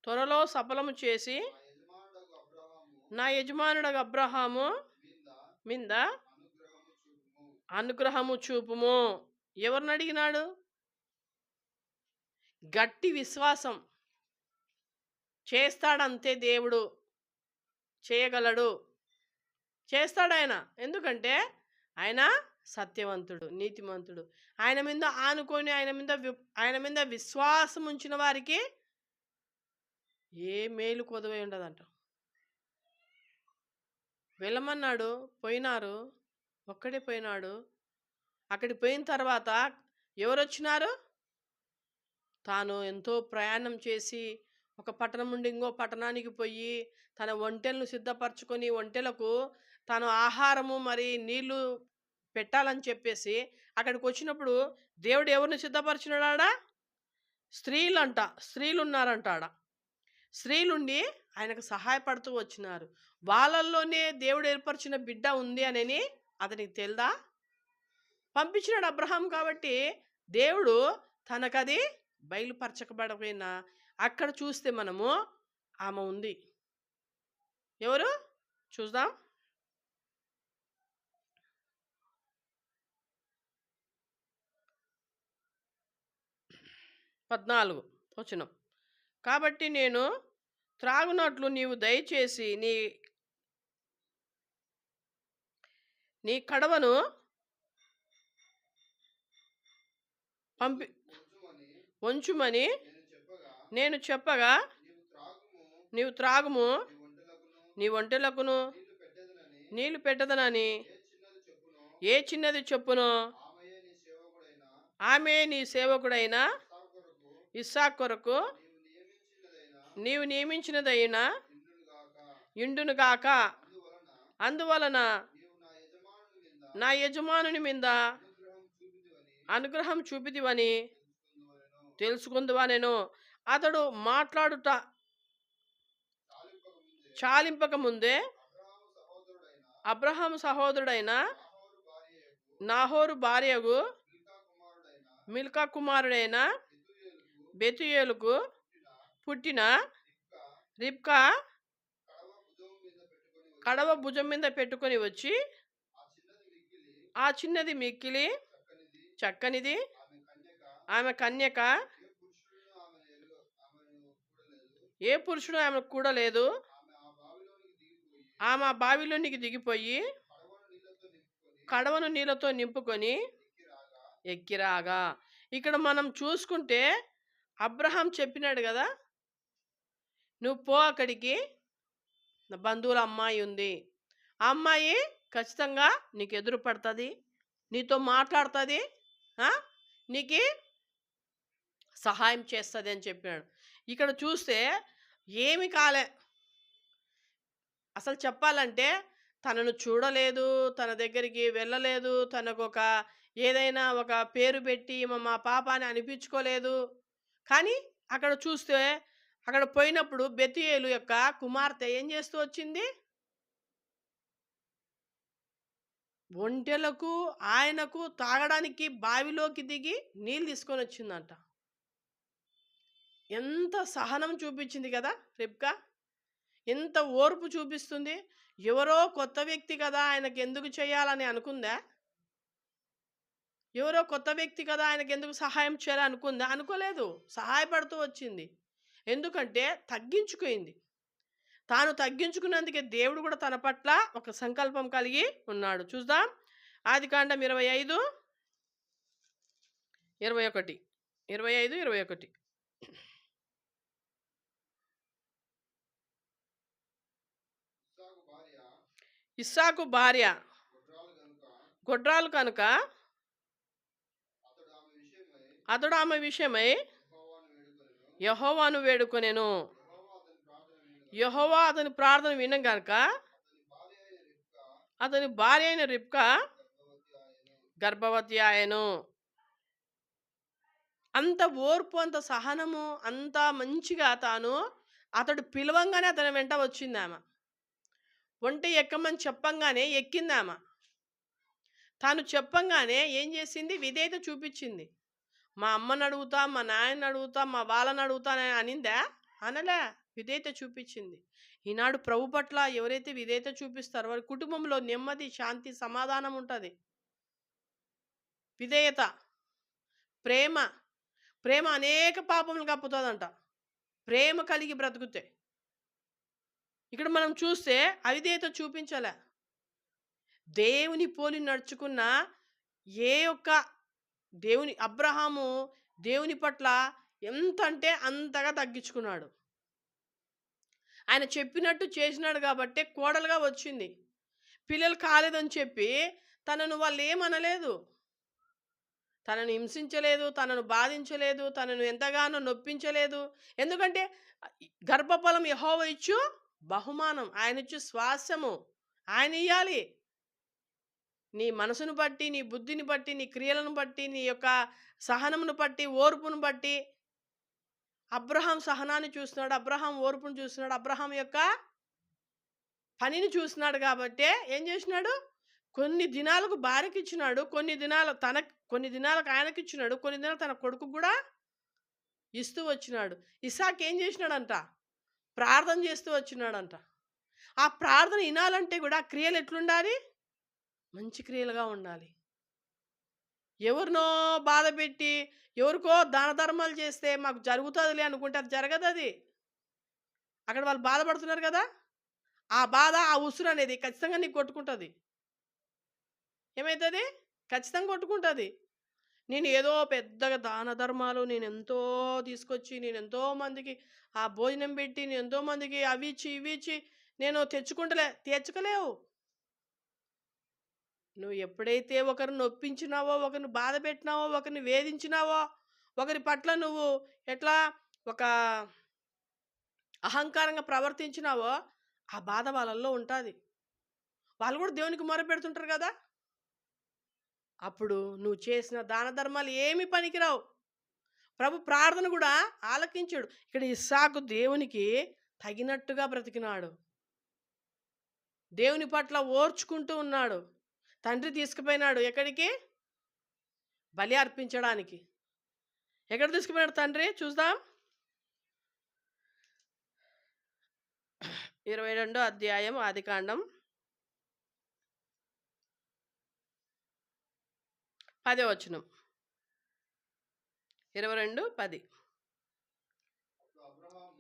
త్వరలో సఫలము చేసి నా యజమానుడగు అబ్రహాము మీద అనుగ్రహము చూపుము. ఎవరిని అడిగినాడు? గట్టి విశ్వాసం. చేస్తాడంతే, దేవుడు చేయగలడు, చేస్తాడు ఆయన. ఎందుకంటే ఆయన సత్యవంతుడు, నీతిమంతుడు. ఆయన మీద ఆనుకొని ఆయన మీద విశ్వాసం ఉంచిన వారికి ఏ మేలు కొదవై ఉండదంట. వెళ్ళమన్నాడు, పోయినారు, ఒక్కడే పోయినాడు. అక్కడికి పోయిన తర్వాత ఎవరు వచ్చినారు? తాను ఎంతో ప్రయాణం చేసి ఒక పట్టణం నుండి ఇంకో పట్టణానికి పోయి తన ఒంటెలను సిద్ధపరచుకొని ఒంటెలకు తాను ఆహారము మరి నీళ్లు పెట్టాలని చెప్పేసి అక్కడికి వచ్చినప్పుడు దేవుడు ఎవరిని సిద్ధపరిచినాడా? స్త్రీలు ఉన్నారంట ఆడ. స్త్రీలుండి ఆయనకు సహాయపడుతూ వచ్చినారు. వాళ్ళల్లోనే దేవుడు ఏర్పరిచిన బిడ్డ ఉంది అనని అతనికి తెలుదా? పంపించినాడు అబ్రహాం కాబట్టి దేవుడు తనకది బయలుపరచకబడపోయినా అక్కడ చూస్తే మనము ఆమె ఉంది. ఎవరు? చూద్దాం. 14 వచనం. కాబట్టి నేను త్రాగునట్లు నీవు దయచేసి నీ నీ కడవను పంపి ఉంచుమని నేను చెప్పగా నీవు త్రాగుము, నీ ఒంటెలకును నీళ్లు పెట్టదనని ఏ చిన్నది చెప్పునో ఆమె నీ సేవకుడైన ఇస్సాకు కొరకు నీవు నియమించినదైనా ఇండునుగాక. అందువలన నా యజమానుని మీద అనుగ్రహం చూపిదివని తెలుసుకుందువా. నేను అతడు మాట్లాడుట చాలింపక ముందే అబ్రహాము సహోదరుడైన నాహోరు భార్యకు మిల్కా కుమారుడైన బెతుయేలుకు పుట్టిన రిబ్కా కడవ భుజం మీద పెట్టుకొని వచ్చి ఆ చిన్నది మిక్కిలి చక్కనిది, ఆమె కన్యక, ఏ పురుషుడు ఆమె కూడా లేదు, ఆమె ఆ బావిలోనికి దిగిపోయి కడవను నీళ్ళతో నింపుకొని ఎక్కిరాగా. ఇక్కడ మనం చూసుకుంటే అబ్రహాం చెప్పినాడు కదా, నువ్వు పో అక్కడికి, నా బంధువుల అమ్మాయి ఉంది, ఆ అమ్మాయి ఖచ్చితంగా నీకు ఎదురు పడుతుంది, నీతో మాట్లాడుతుంది, నీకు సహాయం చేస్తుంది అని చెప్పినాడు. ఇక్కడ చూస్తే ఏమి కాలే. అసలు చెప్పాలంటే తనను చూడలేదు, తన దగ్గరికి వెళ్ళలేదు, తనకు ఒక ఏదైనా ఒక పేరు పెట్టి మా పాప అని అనిపించుకోలేదు. కానీ అక్కడ చూస్తే అక్కడ పోయినప్పుడు బెతుయేలు యొక్క కుమార్తె ఏం చేస్తూ వచ్చింది? ఒంటెలకు ఆయనకు తాగడానికి బావిలోకి దిగి నీళ్ళు తీసుకొని వచ్చిందంట. ఎంత సహనం చూపించింది కదా రిబ్కా, ఎంత ఓర్పు చూపిస్తుంది. ఎవరో కొత్త వ్యక్తి కదా ఆయనకు ఎందుకు చేయాలని అనుకుందా? ఎవరో కొత్త వ్యక్తి కదా ఆయనకు ఎందుకు సహాయం చేయాలని అనుకుందా? అనుకోలేదు, సహాయపడుతూ వచ్చింది. ఎందుకంటే తగ్గించుకుంది. తాను తగ్గించుకున్నందుకే దేవుడు కూడా తన పట్ల ఒక సంకల్పం కలిగి ఉన్నాడు. చూద్దాం, ఆదికాండం 25, 21, 25, 21. ఇస్సాకు భార్య గొడ్రాలు కనుక అతడు ఆమె విషయమై యెహోవాను వేడుకొనెను. యెహోవా అతని ప్రార్థన వినను గనుక అతని భార్య అయిన రిబ్కా గర్భవతి ఆయను. అంత ఓర్పు, అంత సహనము, అంత మంచిగా అతడు పిలవంగానే అతని వెంట వచ్చింది ఆమె. ఒంటె ఎక్కమని చెప్పంగానే ఎక్కింది ఆమె. తాను చెప్పంగానే ఏం చేసింది? విధేయత చూపించింది. మా అమ్మని అడుగుతా, మా నాయనని అడుగుతా, మా వాళ్ళని అడుగుతా అని అనిందా? అనలే, విధేయత చూపించింది. ఈనాడు ప్రభు పట్ల ఎవరైతే విధేయత చూపిస్తారో వారి కుటుంబంలో నెమ్మది, శాంతి, సమాధానం ఉంటుంది. విధేయత, ప్రేమ. ప్రేమ అనేక పాపములు కప్పుతుందంట, ప్రేమ కలిగి బ్రతుకుతే. ఇక్కడ మనం చూస్తే అవిధేయత చూపించలే. దేవుని పోలి నడుచుకున్న ఏ ఒక్క అబ్రహాము దేవుని పట్ల ఎంత అంటే అంతగా తగ్గించుకున్నాడు. ఆయన చెప్పినట్టు చేసినాడు కాబట్టి కోడలుగా వచ్చింది. పిల్లలు కాలేదని చెప్పి తనను వాళ్ళు ఏమనలేదు, తనను హింసించలేదు, తనను బాధించలేదు, తనను ఎంతగానో నొప్పించలేదు. ఎందుకంటే గర్భఫలం యెహోవా ఇచ్చు బహుమానం, ఆయన ఇచ్చు స్వాస్యము, ఆయన ఇయ్యాలి. నీ మనసును బట్టి, నీ బుద్ధిని బట్టి, నీ క్రియలను బట్టి, నీ యొక్క సహనమును బట్టి, ఓర్పును బట్టి అబ్రహాం సహనాన్ని చూస్తున్నాడు, అబ్రహాం ఓర్పును చూస్తున్నాడు, అబ్రహాం యొక్క పనిని చూస్తున్నాడు కాబట్టే ఏం చేసినాడు? కొన్ని దినాలకు భార్యకిచ్చినాడు. కొన్ని దినాలకు ఆయనకిచ్చినాడు. కొన్ని దినాలు తన కొడుకుకి గూడా ఇస్తూ వచ్చినాడు. ఇస్సాకు ఏం చేసినాడంట? ప్రార్థన చేస్తూ వచ్చినాడంట. ఆ ప్రార్థన ఇనాలంటే గూడా ఆ క్రియలు ఎట్లుండాలి? మంచి క్రియలుగా ఉండాలి. ఎవరినో బాధపెట్టి, ఎవరికో దాన ధర్మాలు చేస్తే మాకు జరుగుతదిలే అనుకుంటే అది జరగదది. అక్కడ వాళ్ళు బాధపడుతున్నారు గదా! ఆ బాధ, ఆ ఉసురనేది ఖచ్చితంగా నీకు కొట్టుకుంటది. ఏమైతది? ఖచ్చితంగా కొట్టుకుంటది. నేను ఏదో పెద్దగా దాన ధర్మాలు నేనెంతో తీసుకొచ్చి, నేనెంతో మందికి ఆ భోజనం పెట్టి, నేనెంతో మందికి అవి ఇచ్చి, ఇవి ఇచ్చి నేను తెచ్చుకోలేవు. నువ్వు ఎప్పుడైతే ఒకరిని నొప్పించినావో, ఒకరిని బాధ పెట్టినావో, ఒకరిని వేధించినావో, ఒకరి పట్ల నువ్వు ఎట్లా ఒక అహంకారంగా ప్రవర్తించినావో, ఆ బాధ వాళ్ళల్లో ఉంటాది. వాళ్ళు కూడా దేవునికి మొరపెడుతుంటారు కదా! అప్పుడు నువ్వు చేసిన దాన ధర్మాలు ఏమి పనికిరావు. ప్రభు ప్రార్థన కూడా ఆలకించాడు. ఇక్కడ ఇస్సాకు దేవునికి తగినట్టుగా బ్రతికినాడు. దేవుని పట్ల ఓర్చుకుంటూ ఉన్నాడు. తండ్రి తీసుకుపోయినాడు ఎక్కడికి? బలి అర్పించడానికి. ఎక్కడ తీసుకుపోయాడు తండ్రి? చూద్దాం. 22 అధ్యాయం ఆదికాండం 10వ వచనం. 22:10.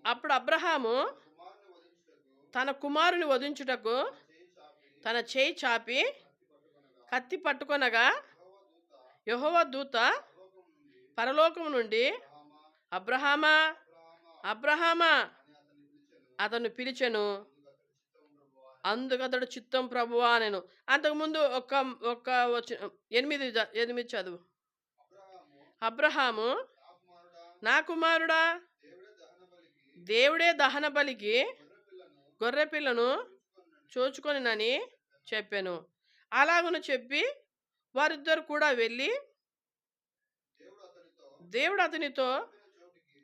అప్పుడు అబ్రహాము తన కుమారుని వధించుటకు తన చేయి చాపి కత్తి పట్టుకొనగా యెహోవా దూత పరలోకము నుండి అబ్రహామా, అబ్రహామా అతను పిలిచెను. అందుకతడు చిత్తం ప్రభువా నేను. అంతకుముందు ఒక 8 చదువు. అబ్రహాము, నా కుమారుడా, దేవుడే దహన బలికి గొర్రె పిల్లను చూచుకొనినని చెప్పాను. అలాగున చెప్పి వారిద్దరు కూడా వెళ్ళి దేవుడు అతనితో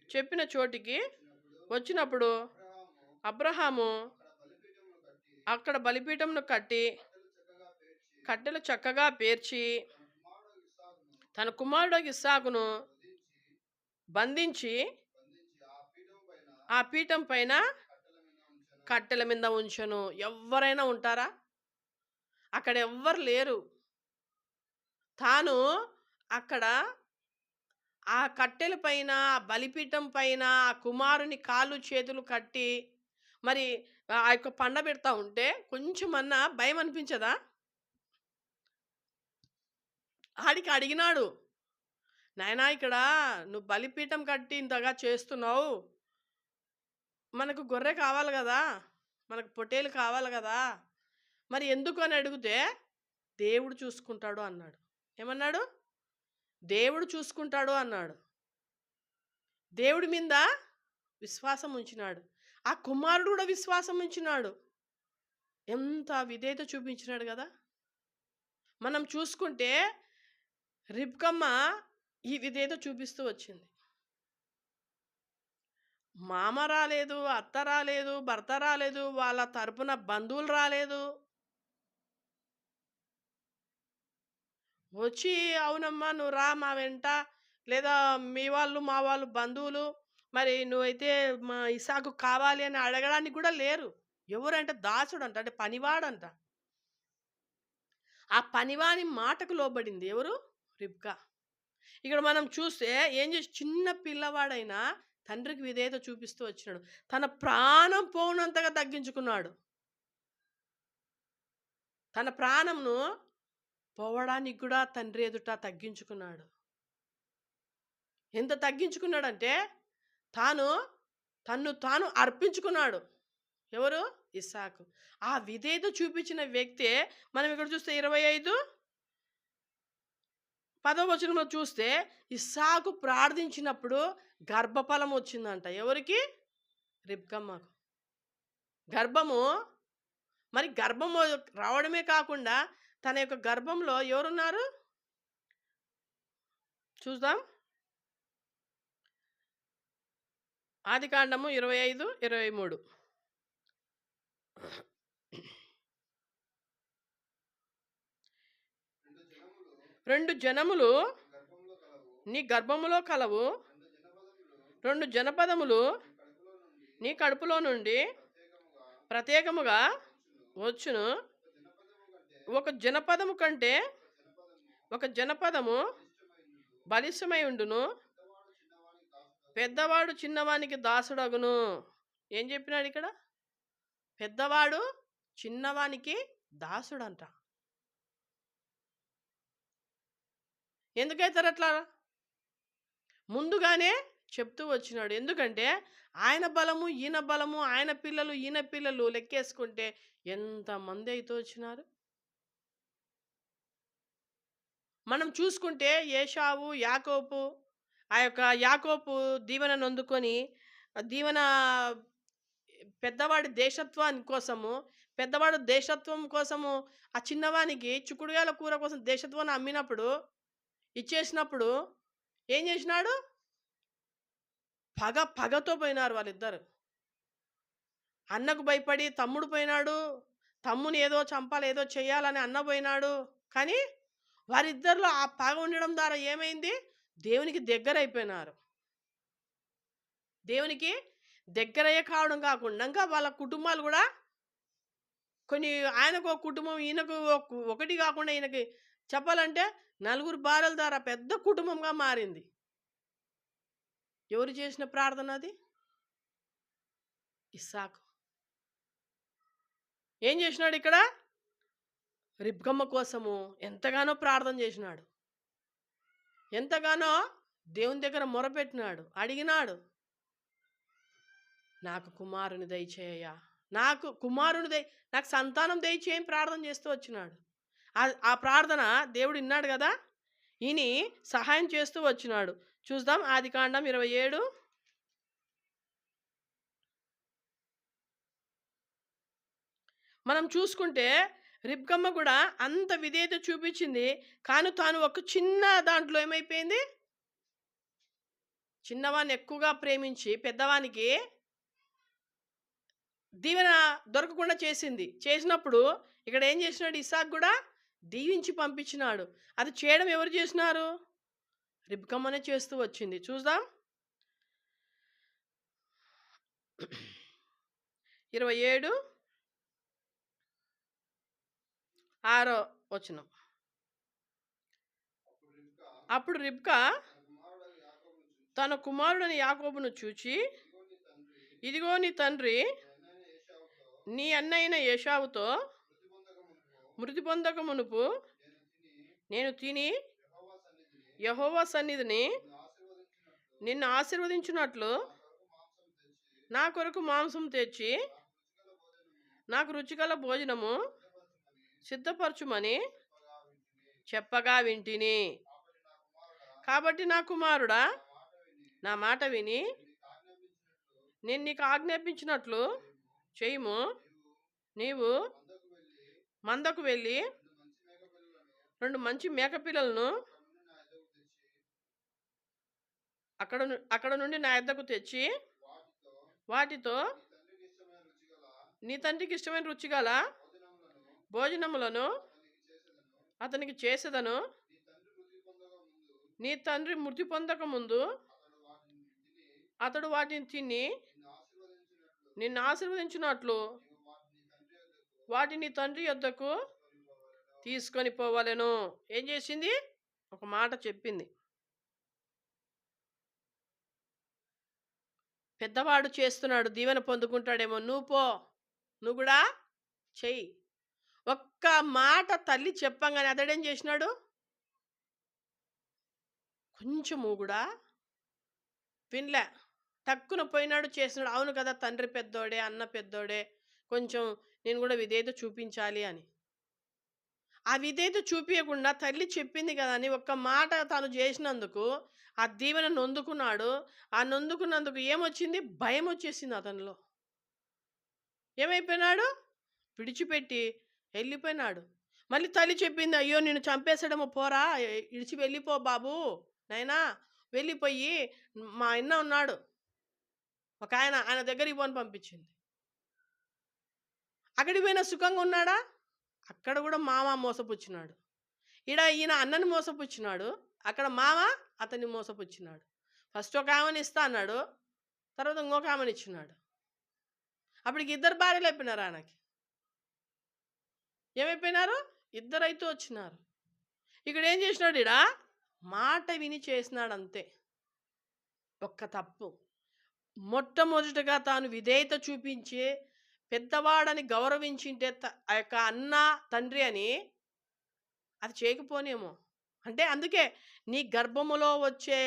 చెప్పిన చోటికి వచ్చినప్పుడు అబ్రహాము అక్కడ బలిపీఠంను కట్టి కట్టెలు చక్కగా పేర్చి తన కుమారుడు ఇస్సాకును బంధించి ఆ పీఠం పైన కట్టెల మీద ఉంచెను. ఎవరైనా ఉంటారా? అక్కడ ఎవ్వరు లేరు. తాను అక్కడ ఆ కట్టెల పైన, ఆ బలిపీఠం పైన ఆ కుమారుని కాళ్ళు చేతులు కట్టి మరి ఆ యొక్క పండ పెడతా ఉంటే కొంచెమన్నా భయం అనిపించదా? ఆడికి అడిగినాడు, నాయనా ఇక్కడ నువ్వు బలిపీఠం కట్టి ఇంతగా చేస్తున్నావు, మనకు గొర్రె కావాలి కదా, మనకు పొట్టేలు కావాలి కదా, మరి ఎందుకు అని అడిగితే దేవుడు చూసుకుంటాడు అన్నాడు. ఏమన్నాడు? దేవుడు చూసుకుంటాడు అన్నాడు. దేవుడి మీద విశ్వాసం ఉంచినాడు. ఆ కుమారుడు కూడా విశ్వాసం ఉంచినాడు. ఎంత విధేయత చూపించినాడు కదా. మనం చూసుకుంటే రిబ్కమ్మ ఈ విధేయత చూపిస్తూ వచ్చింది. మామ రాలేదు, అత్త రాలేదు, భర్త రాలేదు, వాళ్ళ తరపున బంధువులు రాలేదు. వచ్చి అవునమ్మా నువ్వు రా మా వెంట, లేదా మీ వాళ్ళు మా వాళ్ళు బంధువులు, మరి నువ్వైతే మా ఇసాకు కావాలి అని అడగడానికి కూడా లేరు. ఎవరంటే దాసుడు అంట, అంటే పనివాడంట. ఆ పనివాని మాటకు లోబడింది ఎవరు? రిబ్కా. ఇక్కడ మనం చూస్తే ఏం చేసి చిన్న పిల్లవాడైనా తండ్రికి విధేయత చూపిస్తూ వచ్చినాడు. తన ప్రాణం పోనంతగా తగ్గించుకున్నాడు. తన ప్రాణంను పోవడానికి కూడా తండ్రి ఎదుట తగ్గించుకున్నాడు. ఎంత తగ్గించుకున్నాడంటే తన్ను అర్పించుకున్నాడు. ఎవరు? ఇస్సాకు. ఆ విధేయత చూపించిన వ్యక్తే మనం ఇక్కడ చూస్తే 25:10 వచనంలో చూస్తే ఇస్సాకు ప్రార్థించినప్పుడు గర్భఫలం వచ్చిందంట. ఎవరికి? రిబ్కమ్మకు. గర్భము రావడమే కాకుండా తన యొక్క గర్భంలో ఎవరున్నారు చూద్దాం. ఆదికాండము 25, 23. రెండు జనములు నీ గర్భములో కలవు, రెండు జనపదములు నీ కడుపులో నుండి ప్రత్యేకముగా వచ్చును. ఒక జనపదము కంటే ఒక జనపదము బలిష్టమై ఉండును, పెద్దవాడు చిన్నవానికి దాసుడగును. ఏం చెప్పినాడు ఇక్కడ? పెద్దవాడు చిన్నవానికి దాసుడంట. ఎందుకైతారు అట్లా? ముందుగానే చెప్తూ వచ్చినాడు. ఎందుకంటే ఆయన బలము ఈయన బలము, ఆయన పిల్లలు ఈయన పిల్లలు లెక్కేసుకుంటే ఎంతమంది అయితే వచ్చినారు. మనం చూసుకుంటే ఏశావు, యాకోబు, ఆ యొక్క యాకోబు దీవెన నొందుకొని దీవెన పెద్దవాడి దేశత్వం కోసము ఆ చిన్నవానికి చిక్కుడుగాయల కూర కోసం దేశత్వాన్ని అమ్మినప్పుడు, ఇచ్చేసినప్పుడు ఏం చేసినాడు? పగతో పోయినారు వాళ్ళిద్దరు. అన్నకు భయపడి తమ్ముడు పోయినాడు, తమ్ముని ఏదో చంపాలి ఏదో చెయ్యాలని అన్న పోయినాడు. కానీ వారిద్దరిలో ఆ పగ ఉండడం ద్వారా ఏమైంది? దేవునికి దగ్గర అయిపోయినారు. దేవునికి దగ్గరయ్యే కావడం కాకుండా ఇంకా వాళ్ళ కుటుంబాలు కూడా కొన్ని, ఆయనకు ఒక కుటుంబం, ఈయనకు ఒకటి కాకుండా ఈయనకి చెప్పాలంటే 4 భార్యల ద్వారా పెద్ద కుటుంబంగా మారింది. ఎవరు చేసిన ప్రార్థన అది? ఇస్సాకు. ఏం చేసినాడు ఇక్కడ? రిబ్కమ్మ కోసము ఎంతగానో ప్రార్థన చేసినాడు, ఎంతగానో దేవుని దగ్గర మొరపెట్టినాడు, అడిగినాడు, నాకు కుమారుని దయచేయ, నాకు సంతానం దయచేయని ప్రార్థన చేస్తూ వచ్చినాడు. ఆ ప్రార్థన దేవుడు విన్నాడు కదా, ఈయన సహాయం చేస్తూ వచ్చినాడు. చూద్దాం ఆదికాండం 27. మనం చూసుకుంటే రిబ్కమ్మ కూడా అంత విధేయత చూపించింది. కానీ తాను ఒక చిన్న దాంట్లో ఏమైపోయింది? చిన్నవాన్ని ఎక్కువగా ప్రేమించి పెద్దవానికి దీవెన దొరకకుండా చేసినప్పుడు ఇక్కడ ఏం చేసినాడు? ఇస్సాకు కూడా దీవించి పంపించినాడు. అది చేయడం ఎవరు చేసినారు? రిబ్కమ్మనే చేస్తూ వచ్చింది. చూద్దాం 27:6. అప్పుడు రిబ్కా తన కుమారుడని యాకోబును చూచి, ఇదిగో నీ తండ్రి నీ అన్నయ్యన ఏశావుతో మృతి పొందక మునుపు నేను తిని యెహోవా సన్నిధిని నిన్ను ఆశీర్వదించినట్లు నా కొరకు మాంసం తెచ్చి నాకు రుచిగల భోజనము సిద్ధపరచుమని చెప్పగా వింటిని. కాబట్టి నా కుమారుడా, నా మాట విని నేను నీకు ఆజ్ఞాపించినట్లు చేయుము. నీవు మందకు వెళ్ళి 2 మంచి మేకపిల్లలను అక్కడ నుండి నా యొద్దకు తెచ్చి వాటితో నీ తండ్రికి ఇష్టమైన రుచిగల భోజనములను అతనికి చేసేదను. నీ తండ్రి మృతి పొందక ముందు అతడు వాటిని తిని నిన్ను ఆశీర్వదించినట్లు వాటిని తండ్రి యొద్దకు తీసుకొని పోవాలెను. ఏం చేసింది? ఒక మాట చెప్పింది. పెద్దవాడు చేస్తున్నాడు, దీవెన పొందుకుంటాడేమో, నువ్వు పో, నువ్వు కూడా చెయ్యి. ఒక్క మాట తల్లి చెప్పంగానే అతడేం చేసినాడు? కొంచెము కూడా వినలే, టక్కున పోయినాడు, చేసినాడు. అవును కదా, తండ్రి పెద్దోడే, అన్న పెద్దోడే, కొంచెం నేను కూడా విధేయత చూపించాలి అని. ఆ విధేయత చూపించకుండా తల్లి చెప్పింది కదా అని ఒక్క మాట తాను చేసినందుకు ఆ దీవెన నొందుకున్నాడు. ఆ నొందుకున్నందుకు ఏమొచ్చింది? భయం వచ్చేసింది అతనిలో. ఏమైపోయినాడు? విడిచిపెట్టి వెళ్ళిపోయినాడు. మళ్ళీ తల్లి చెప్పింది, అయ్యో నిన్ను చంపేసాడేమో, పోరా, ఇడిచి వెళ్ళిపో బాబు, నైనా వెళ్ళిపోయి మా అన్న ఉన్నాడు, ఒక ఆయన దగ్గరికి పోని పంపించింది. అక్కడికి పోయినా సుఖంగా ఉన్నాడా? అక్కడ కూడా మామ మోసపుచ్చినాడు. ఈయన అన్నని మోసపుచ్చినాడు. అక్కడ మామ అతన్ని మోసపుచ్చినాడు. ఫస్ట్ ఒక ఆమెని ఇస్తా అన్నాడు, తర్వాత ఇంకొక ఆమెని ఇచ్చినాడు. అప్పటికి ఇద్దరు భార్యలు అయిపోయినారు. ఆయనకి ఏమైపోయినారు? ఇద్దరైతే వచ్చినారు. ఇక్కడ ఏం చేసినాడు? మాట విని చేసినాడు అంతే. ఒక్క తప్పు. మొట్టమొదటిగా తాను విధేయత చూపించి పెద్దవాడని గౌరవించింటే ఆ యొక్క అన్న తండ్రి అని అది చేయకపోనేమో. అంటే అందుకే నీ గర్భములో వచ్చే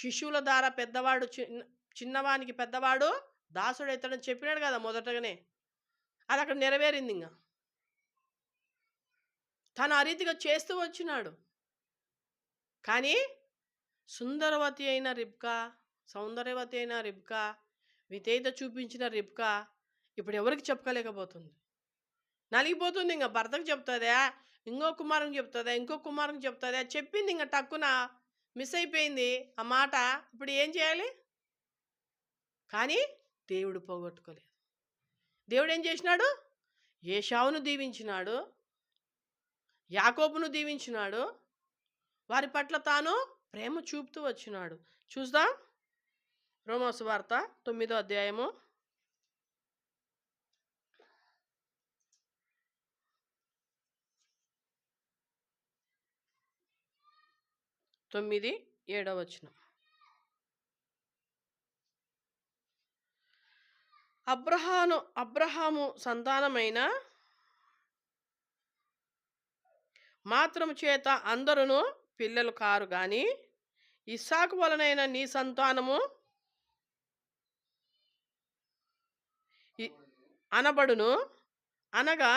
శిశువుల ద్వారా పెద్దవాడు చిన్నవానికి పెద్దవాడు దాసుడైతాడని చెప్పినాడు కదా మొదటగానే. అది అక్కడ నెరవేరింది. ఇంకా తను ఆ రీతిగా చేస్తూ వచ్చినాడు. కానీ సౌందర్యవతి అయిన రిబ్కా, విధేయత చూపించిన రిబ్కా ఇప్పుడు ఎవరికి చెప్పుకోలేకపోతుంది. నలిగిపోతుంది. ఇంకా భర్తకు చెప్తుందా, ఇంకో కుమారునికి చెప్తుందా, చెప్పింది ఇంకా టక్కున మిస్ అయిపోయింది ఆ మాట. ఇప్పుడు ఏం చేయాలి? కానీ దేవుడు పోగొట్టుకోలేదు. దేవుడు ఏం చేసినాడు? ఏశావును దీవించినాడు, యాకోబును దీవించినాడు, వారి పట్ల తాను ప్రేమ చూపుతూ వచ్చినాడు. చూద్దాం రోమా సువార్త 9వ అధ్యాయము 9:7 వచనం. అబ్రహాము సంతానమైన మాత్రము చేత అందరూ పిల్లలు కారు గాని ఇస్సాకు వలనైన నీ సంతానము అనబడును. అనగా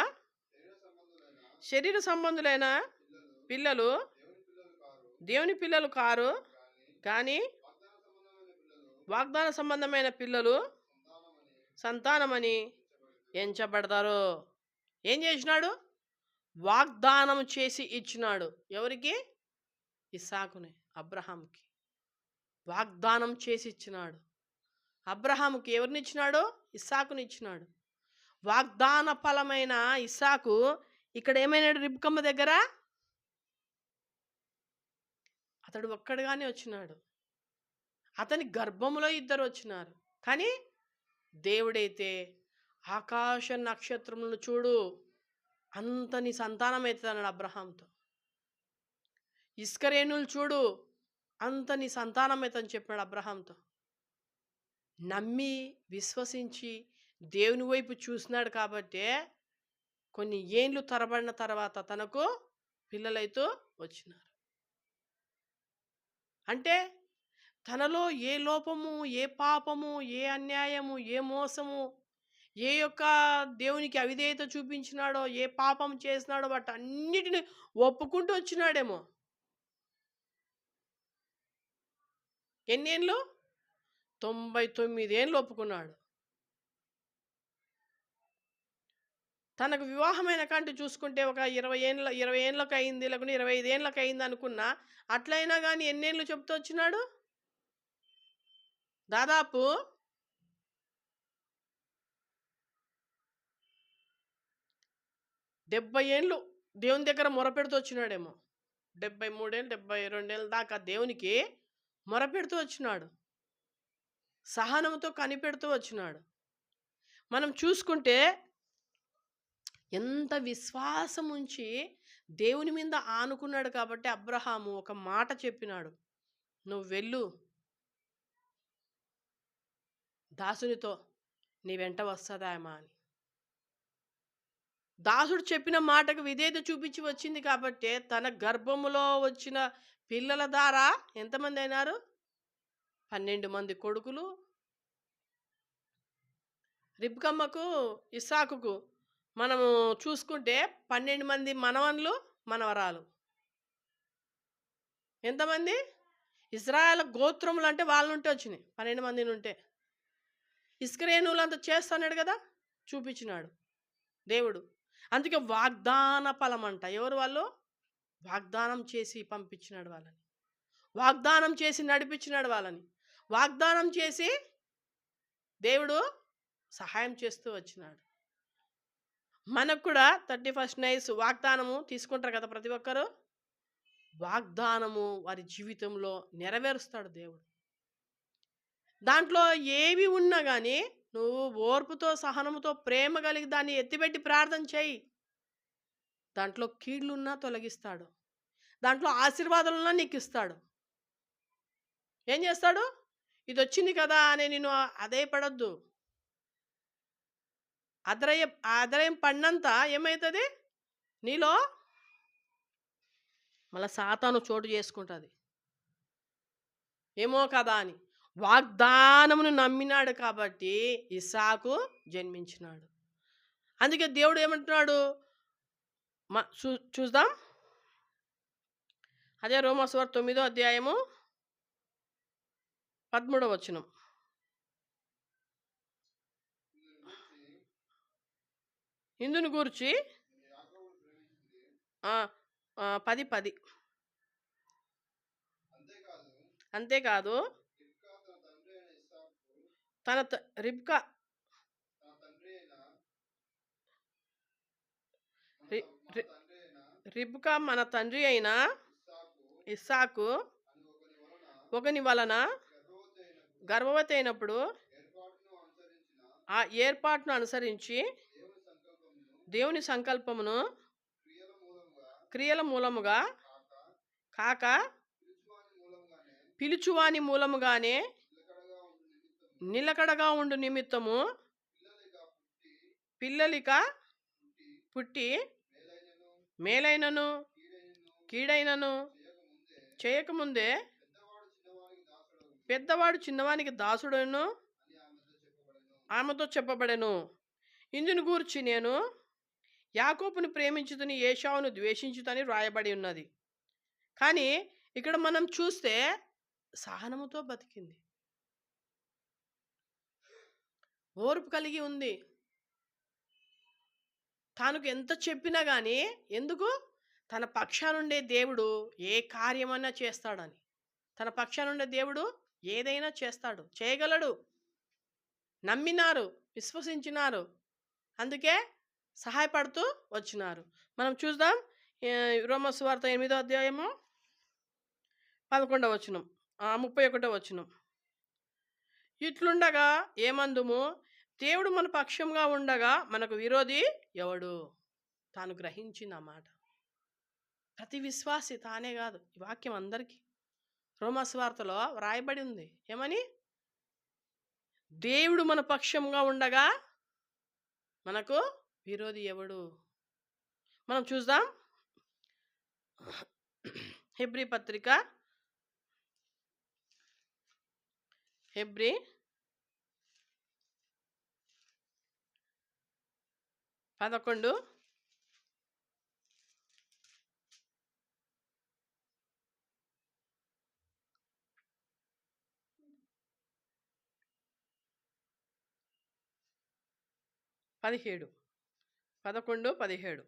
శరీర సంబంధులైన పిల్లలు దేవుని పిల్లలు కారు కానీ వాగ్దాన సంబంధమైన పిల్లలు సంతానమని ఎంచబడతారు. ఏం చేసినాడు? వాగ్దానం చేసి ఇచ్చినాడు. ఎవరికి? ఇస్సాకుని, అబ్రహాంకి వాగ్దానం చేసి ఇచ్చినాడు. అబ్రహాముకి ఎవరిని ఇచ్చినాడు? ఇస్సాకుని ఇచ్చినాడు. వాగ్దాన ఫలమైన ఇస్సాకు ఇక్కడ ఏమైనాడు? రిబ్కమ్మ దగ్గర అతడు ఒక్కడిగానే వచ్చినాడు. అతని గర్భములో ఇద్దరు వచ్చినారు. కానీ దేవుడైతే ఆకాశ నక్షత్రములను చూడు, అంత నీ సంతానం అవుతుంది అన్నాడు అబ్రహాంతో. ఇస్కరేణులు చూడు, అంత నీ సంతానం అవుతుందని చెప్పాడు అబ్రహాంతో. నమ్మి విశ్వసించి దేవుని వైపు చూసినాడు కాబట్టే కొన్ని ఏండ్లు తరబడిన తర్వాత తనకు పిల్లలైతూ వచ్చినారు. అంటే తనలో ఏ లోపము, ఏ పాపము, ఏ అన్యాయము, ఏ మోసము, ఏ యొక్క దేవునికి అవిధేయత చూపించినాడో, ఏ పాపం చేసినాడో వాటి అన్నిటిని ఒప్పుకుంటూ వచ్చినాడేమో. ఎన్నేళ్ళు? 99 ఏళ్ళు ఒప్పుకున్నాడు. తనకు వివాహమైన కంటే చూసుకుంటే ఒక 20 ఏళ్ళకి అయింది, లేకుంటే 25 ఏళ్ళకి అయింది అనుకున్నా, అట్లయినా కానీ ఎన్నేళ్ళు చెప్తూ వచ్చినాడు? దాదాపు 70 ఏళ్ళు దేవుని దగ్గర మొరపెడుతూ వచ్చినాడేమో. 73 ఏళ్ళు 72 ఏళ్ళ దాకా దేవునికి మొరపెడుతూ వచ్చినాడు. సహనంతో కనిపెడుతూ వచ్చినాడు. మనం చూసుకుంటే ఎంత విశ్వాసం ఉంచి దేవుని మీద ఆనుకున్నాడు కాబట్టి అబ్రహాము ఒక మాట చెప్పినాడు, నువ్వు వెళ్ళు, దాసునితో నీ వెంట వస్తుందామా అని. దాసుడు చెప్పిన మాటకు విధేయత చూపించి వచ్చింది కాబట్టి తన గర్భములో వచ్చిన పిల్లల ద్వారా ఎంతమంది అయినారు? 12 మంది కొడుకులు. రిబ్కమ్మకు, ఇస్సాకుకు మనము చూసుకుంటే 12 మంది మనవన్లు, మనవరాలు. ఎంతమంది? ఇజ్రాయేల్ గోత్రములు అంటే వాళ్ళ నుంటే వచ్చినాయి, 12 మంది నుంటే. ఇస్కరేణులు అంతా చేస్తున్నాడు కదా, చూపించినాడు దేవుడు. అందుకే వాగ్దాన ఫలం అంట. ఎవరు వాళ్ళు? వాగ్దానం చేసి పంపించినాడు వాళ్ళని, వాగ్దానం చేసి నడిపించినాడు వాళ్ళని, వాగ్దానం చేసి దేవుడు సహాయం చేస్తూ వచ్చినాడు. మనకు కూడా 31st నైట్స్ వాగ్దానము తీసుకుంటారు కదా ప్రతి ఒక్కరు. వాగ్దానము వారి జీవితంలో నెరవేరుస్తాడు దేవుడు. దాంట్లో ఏవి ఉన్నా కానీ నువ్వు ఓర్పుతో సహనముతో ప్రేమ కలిగి దాన్ని ఎత్తిపెట్టి ప్రార్థన చేయి. దాంట్లో కీళ్ళున్నా తొలగిస్తాడు. దాంట్లో ఆశీర్వాదాలున్నా నీకు ఇస్తాడు. ఏం చేస్తాడు? ఇది వచ్చింది కదా అని నేను అదే పడద్దు. ఆదరయం పడినంత ఏమవుతుంది నీలో? మళ్ళీ సాతాను చోటు చేసుకుంటుంది. ఏమో కదా అని వాగ్దానమును నమ్మినాడు కాబట్టి ఇస్సాకు జన్మించినాడు. అందుకే దేవుడు ఏమంటున్నాడు? చూద్దాం. అదే రోమాసువార్త 9వ అధ్యాయము 13వ వచనం. ఇందును గూర్చి 10:10 అంతేకాదు రిబ్కా మన తండ్రి అయిన ఇస్సాకు ఒకని వలన గర్భవతి అయినప్పుడు ఆ ఏర్పాటును అనుసరించి దేవుని సంకల్పమును క్రియల మూలముగా కాక పిలుచువాని మూలముగానే నిలకడగా ఉండు నిమిత్తము పిల్లలిక పుట్టి మేలైనను కీడైనను చేయకముందే పెద్దవాడు చిన్నవానికి దాసుడను ఆమెతో చెప్పబడెను. ఇందును గూర్చి నేను యాకోబును ప్రేమించుతని ఏశావును ద్వేషించుతని వ్రాయబడి ఉన్నది. కానీ ఇక్కడ మనం చూస్తే సహనముతో బతికింది, ఓర్పు కలిగి ఉంది. తానుకు ఎంత చెప్పినా కానీ ఎందుకు? తన పక్షానుండే దేవుడు ఏ కార్యమన్నా చేస్తాడని. తన పక్షానుండే దేవుడు ఏదైనా చేస్తాడు, చేయగలడు. నమ్మినారు, విశ్వసించినారు, అందుకే సహాయపడుతూ వచ్చినారు. మనం చూద్దాం. రోమాసువార్త 8వ అధ్యాయము 11వ వచనం, 31వ వచనం. ఇట్లుండగా ఏమందుము? దేవుడు మన పక్షంగా ఉండగా మనకు విరోధి ఎవడు? తాను గ్రహించిన మాట ప్రతి విశ్వాసి, తానే కాదు, ఈ వాక్యం అందరికీ రోమాసువార్తలో వ్రాయబడి ఉంది. ఏమని? దేవుడు మన పక్షంగా ఉండగా మనకు విరోధి ఎవడు? మనం చూద్దాం. హెబ్రీ పత్రిక, హెబ్రీ 11 17 11 17.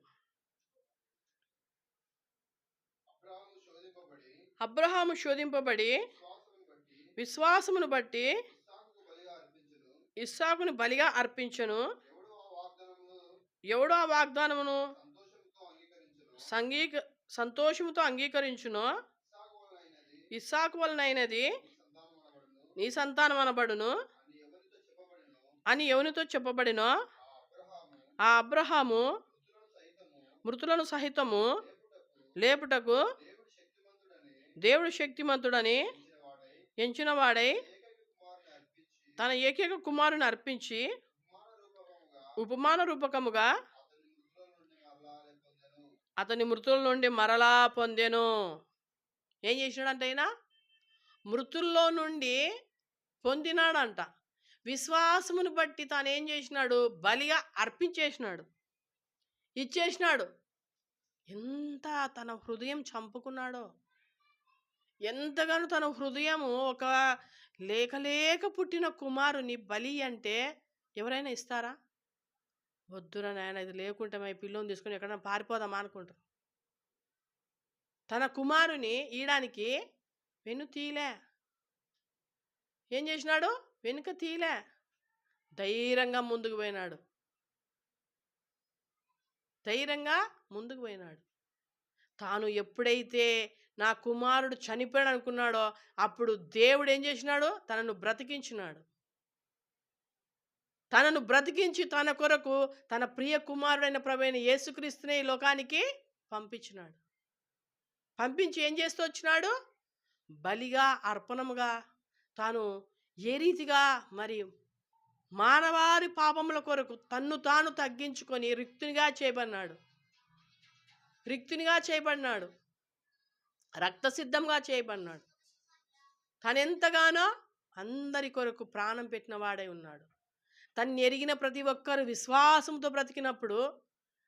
అబ్రహాము శోధింపబడి విశ్వాసమును బట్టి ఇస్సాకును బలిగా అర్పించెను. ఎవడు ఆ వాగ్దానమును సంతోషముతో అంగీకరించునో ఇస్సాకు వలనైనది నీ సంతానం అనబడును అని ఎవనితో చెప్పబడినో ఆ అబ్రహాము మృతులను సహితము లేపుటకు దేవుడు శక్తిమంతుడని ఎంచిన వాడై తన ఏకైక కుమారుని అర్పించి ఉపమాన రూపకముగా అతని మృతుల నుండి మరలా పొందెను. ఏం చేసినాడంట? అయినా మృతుల్లో నుండి పొందినాడంట. విశ్వాసమును బట్టి తాను ఏం చేసినాడు? బలిగా అర్పించేసినాడు, ఇచ్చేసినాడు. ఎంత తన హృదయం చంపుకున్నాడో, ఎంతగానో తన హృదయము ఒక లేక పుట్టిన కుమారుని బలి అంటే ఎవరైనా ఇస్తారా? వద్దురా నాయన, ఇది లేకుంటే మా పిల్లని తీసుకుని ఎక్కడైనా పారిపోదామా అనుకుంటారు. తన కుమారుని ఈయడానికి వెను తీలే. ఏం చేసినాడు? వెనుక తీలే. ధైర్యంగా ముందుకు పోయినాడు. ధైర్యంగా ముందుకు పోయినాడు. తాను ఎప్పుడైతే నా కుమారుడు చనిపోయాడు అనుకున్నాడో అప్పుడు దేవుడు ఏం చేసినాడు? తనను బ్రతికించినాడు. తనను బ్రతికించి తన కొరకు తన ప్రియ కుమారుడైన ప్రభువైన యేసుక్రీస్తునే ఈ లోకానికి పంపించినాడు. పంపించి ఏం చేస్తూ వచ్చినాడు? బలిగా, అర్పణముగా తాను ఏ రీతిగా మరి మానవారి పాపముల కొరకు తన్ను తాను తగ్గించుకొని రిక్తునిగా చేయబడినాడు. రిక్తునిగా చేయబడినాడు. రక్తసిద్ధంగా చేయబడినాడు. తనెంతగానో అందరి కొరకు ప్రాణం పెట్టిన వాడై ఉన్నాడు. తన్ని ఎరిగిన ప్రతి ఒక్కరు విశ్వాసంతో బ్రతికినప్పుడు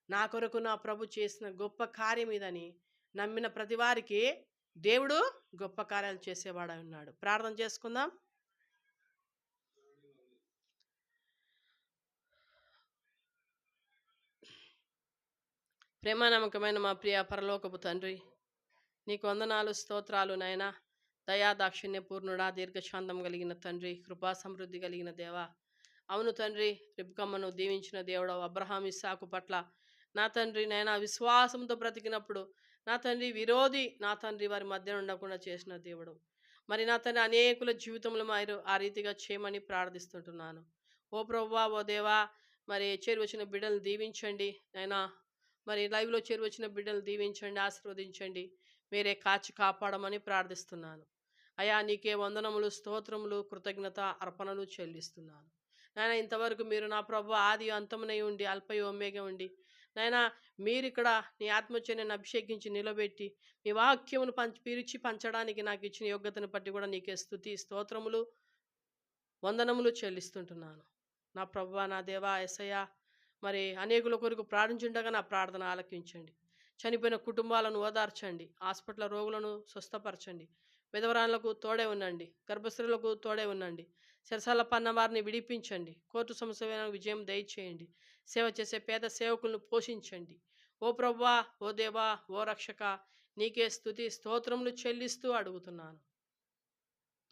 నా కొరకు నా ప్రభు చేసిన గొప్ప కార్యం ఇదని నమ్మిన ప్రతి వారికి దేవుడు గొప్ప కార్యాలు చేసేవాడై ఉన్నాడు. ప్రార్థన చేసుకుందాం. ప్రేమ నమ్మకమైన మా ప్రియ పరలోకపు తండ్రి, నీకు వందనాలు, స్తోత్రాలు నాయనా. దయా దాక్షిణ్య పూర్ణుడా, దీర్ఘశాంతం కలిగిన తండ్రి, కృపా సమృద్ధి కలిగిన దేవా. అవును తండ్రి, రిబ్కమ్మను దీవించిన దేవుడవు. అబ్రహాం, ఇస్సాకు పట్ల నా తండ్రి నాయనా విశ్వాసంతో బ్రతికినప్పుడు నా తండ్రి విరోధి నా తండ్రి వారి మధ్య ఉండకుండా చేసిన దేవుడు. మరి నా తండ్రి అనేకుల జీవితంలో మీరు ఆ రీతిగా చేయమని ప్రార్థిస్తుంటున్నాను. ఓ ప్రభువా, ఓ దేవా, మరి చేరి వచ్చిన బిడ్డలు దీవించండి నాయనా. మరి లైవ్లో చేరి వచ్చిన బిడ్డలు దీవించండి, ఆశీర్వదించండి. మీరే కాచి కాపాడమని ప్రార్థిస్తున్నాను. అయా నీకే వందనములు, స్తోత్రములు, కృతజ్ఞత అర్పణలు చెల్లిస్తున్నాను. నాయన ఇంతవరకు మీరు నా ప్రభు ఆది అంతమునై ఉండి అల్పయు ఒమేగా ఉండి నాయన మీరు ఇక్కడ నీ ఆత్మచర్యను అభిషేకించి నిలబెట్టి మీ వాక్యమును పిలిచి పంచడానికి నాకు ఇచ్చిన యోగ్యతను బట్టి కూడా నీకే స్తుతి, స్తోత్రములు, వందనములు చెల్లిస్తుంటున్నాను. నా ప్రభువా, నా దేవా, యేసయ్యా, మరి అనేకుల కొరకు ప్రార్థించుండగా నా ప్రార్థన ఆలకించండి. చనిపోయిన కుటుంబాలను ఓదార్చండి. హాస్పిటల్ రోగులను స్వస్థపరచండి. విధవరాలకు తోడే ఉండండి. గర్భస్త్రీలకు తోడే ఉండండి. చెరసాల పన్న వారిని విడిపించండి. కోర్టు సమస్యలను విజయం దయచేయండి. సేవ చేసే పేద సేవకులను పోషించండి. ఓ ప్రభువా, ఓ దేవా, ఓ రక్షక, నీకే స్తుతి స్తోత్రములు చెల్లిస్తూ అడుగుతున్నాను.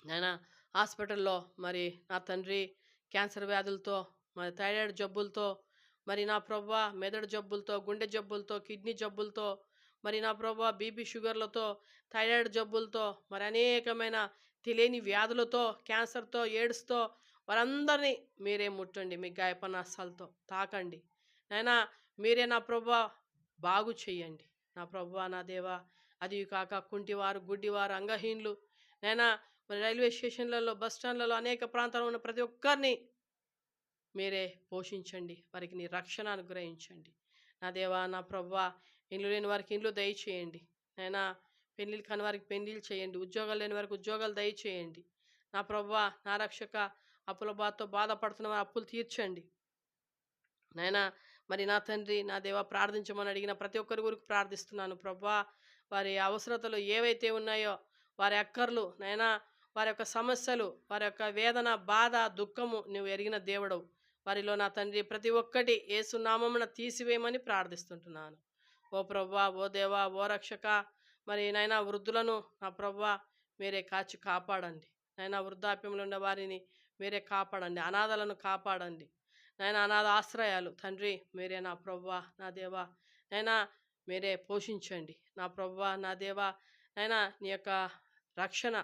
నాయనా హాస్పిటల్లో మరి నా తండ్రి క్యాన్సర్ వ్యాధులతో, మరి థైరాయిడ్ జబ్బులతో, మరి నా ప్రభువా మెదడు జబ్బులతో, గుండె జబ్బులతో, కిడ్నీ జబ్బులతో, మరి నా ప్రభువా బీపీ షుగర్లతో, థైరాయిడ్ జబ్బులతో, మరి అనేకమైన తెలియని వ్యాధులతో, క్యాన్సర్తో, ఎయిడ్స్తో వారందరినీ మీరే ముట్టండి. మీ గాయపనాసాలతో తాకండి నాయనా. మీరే నా ప్రభువా బాగు చెయ్యండి. నా ప్రభువా, నా దేవా, అది కాక కుంటివారు, గుడ్డివారు, అంగహీనులు నైనా మరి రైల్వే స్టేషన్లలో, బస్ స్టాండ్లలో అనేక ప్రాంతాల్లో ఉన్న ప్రతి ఒక్కరిని మీరే పోషించండి. వారికి నీ రక్షణ అనుగ్రహించండి. నా దేవా, నా ప్రభువా, ఇండ్లు లేని వారికి ఇండ్లు దయచేయండి. నైనా పెళ్ళిళ్ళు కాని వారికి పెళ్ళిళ్ళు చేయండి. ఉద్యోగాలు లేని వారికి ఉద్యోగాలు దయచేయండి. నా ప్రభువా, నా రక్షక, అప్పుల బాధతో బాధపడుతున్న వారి అప్పులు తీర్చండి. నైనా మరి నా తండ్రి, నా దేవా, ప్రార్థించమని అడిగిన ప్రతి ఒక్కరి గురికి ప్రార్థిస్తున్నాను. ప్రభువా, వారి అవసరతలు ఏవైతే ఉన్నాయో వారి అక్కర్లు నైనా, వారి యొక్క సమస్యలు, వారి యొక్క వేదన, బాధ, దుఃఖము నువ్వు ఎరిగిన దేవుడవు. వారిలో నా తండ్రి ప్రతి ఒక్కటి యేసు నామమున తీసివేయమని ప్రార్థిస్తుంటున్నాను. ఓ ప్రభువా, ఓ దేవా, ఓ రక్షక, మరి నైనా వృద్ధులను నా ప్రభువా మీరే కాచి కాపాడండి. నైనా వృద్ధాప్యంలో ఉన్న వారిని మీరే కాపాడండి. అనాథలను కాపాడండి. నైనా అనాథ ఆశ్రయాలు తండ్రి మీరే నా ప్రభువా, నా దేవా, నైనా మీరే పోషించండి. నా ప్రభువా, నా దేవా, నైనా నీ యొక్క రక్షణ,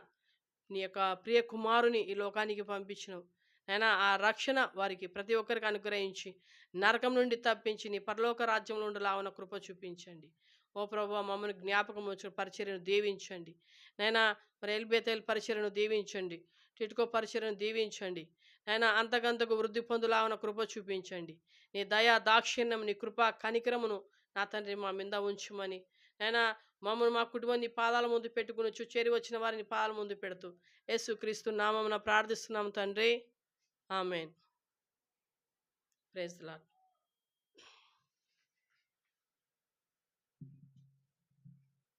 నీ యొక్క ప్రియ కుమారుని ఈ లోకానికి పంపించినవు నైనా. ఆ రక్షణ వారికి ప్రతి ఒక్కరికి అనుగ్రహించి నరకం నుండి తప్పించి నీ పరలోక రాజ్యంలో ఉండి లావన కృప చూపించండి. ఓ ప్రభువా, మమ్మల్ని జ్ఞాపకం వచ్చిన పరిచర్యను దీవించండి. నైనా మరి ఎల్బేతేల్ పరిచర్యను దీవించండి. టిట్కో పరిచర్యను దీవించండి. నైనా అంతకంతకు వృద్ధి పొందులావన కృప చూపించండి. నీ దయా దాక్షిణ్యం, నీ కృప కనికరమును నా తండ్రి మా మీద ఉంచుమని నైనా మమ్మల్ని మా కుటుంబం నీ పాదాల ముందు పెట్టుకుని చేరి వచ్చిన వారిని పాదాల ముందు పెడుతూ యేసుక్రీస్తు నామమున ప్రార్థిస్తున్నాం తండ్రి. ఆమేన్. Praise the lord.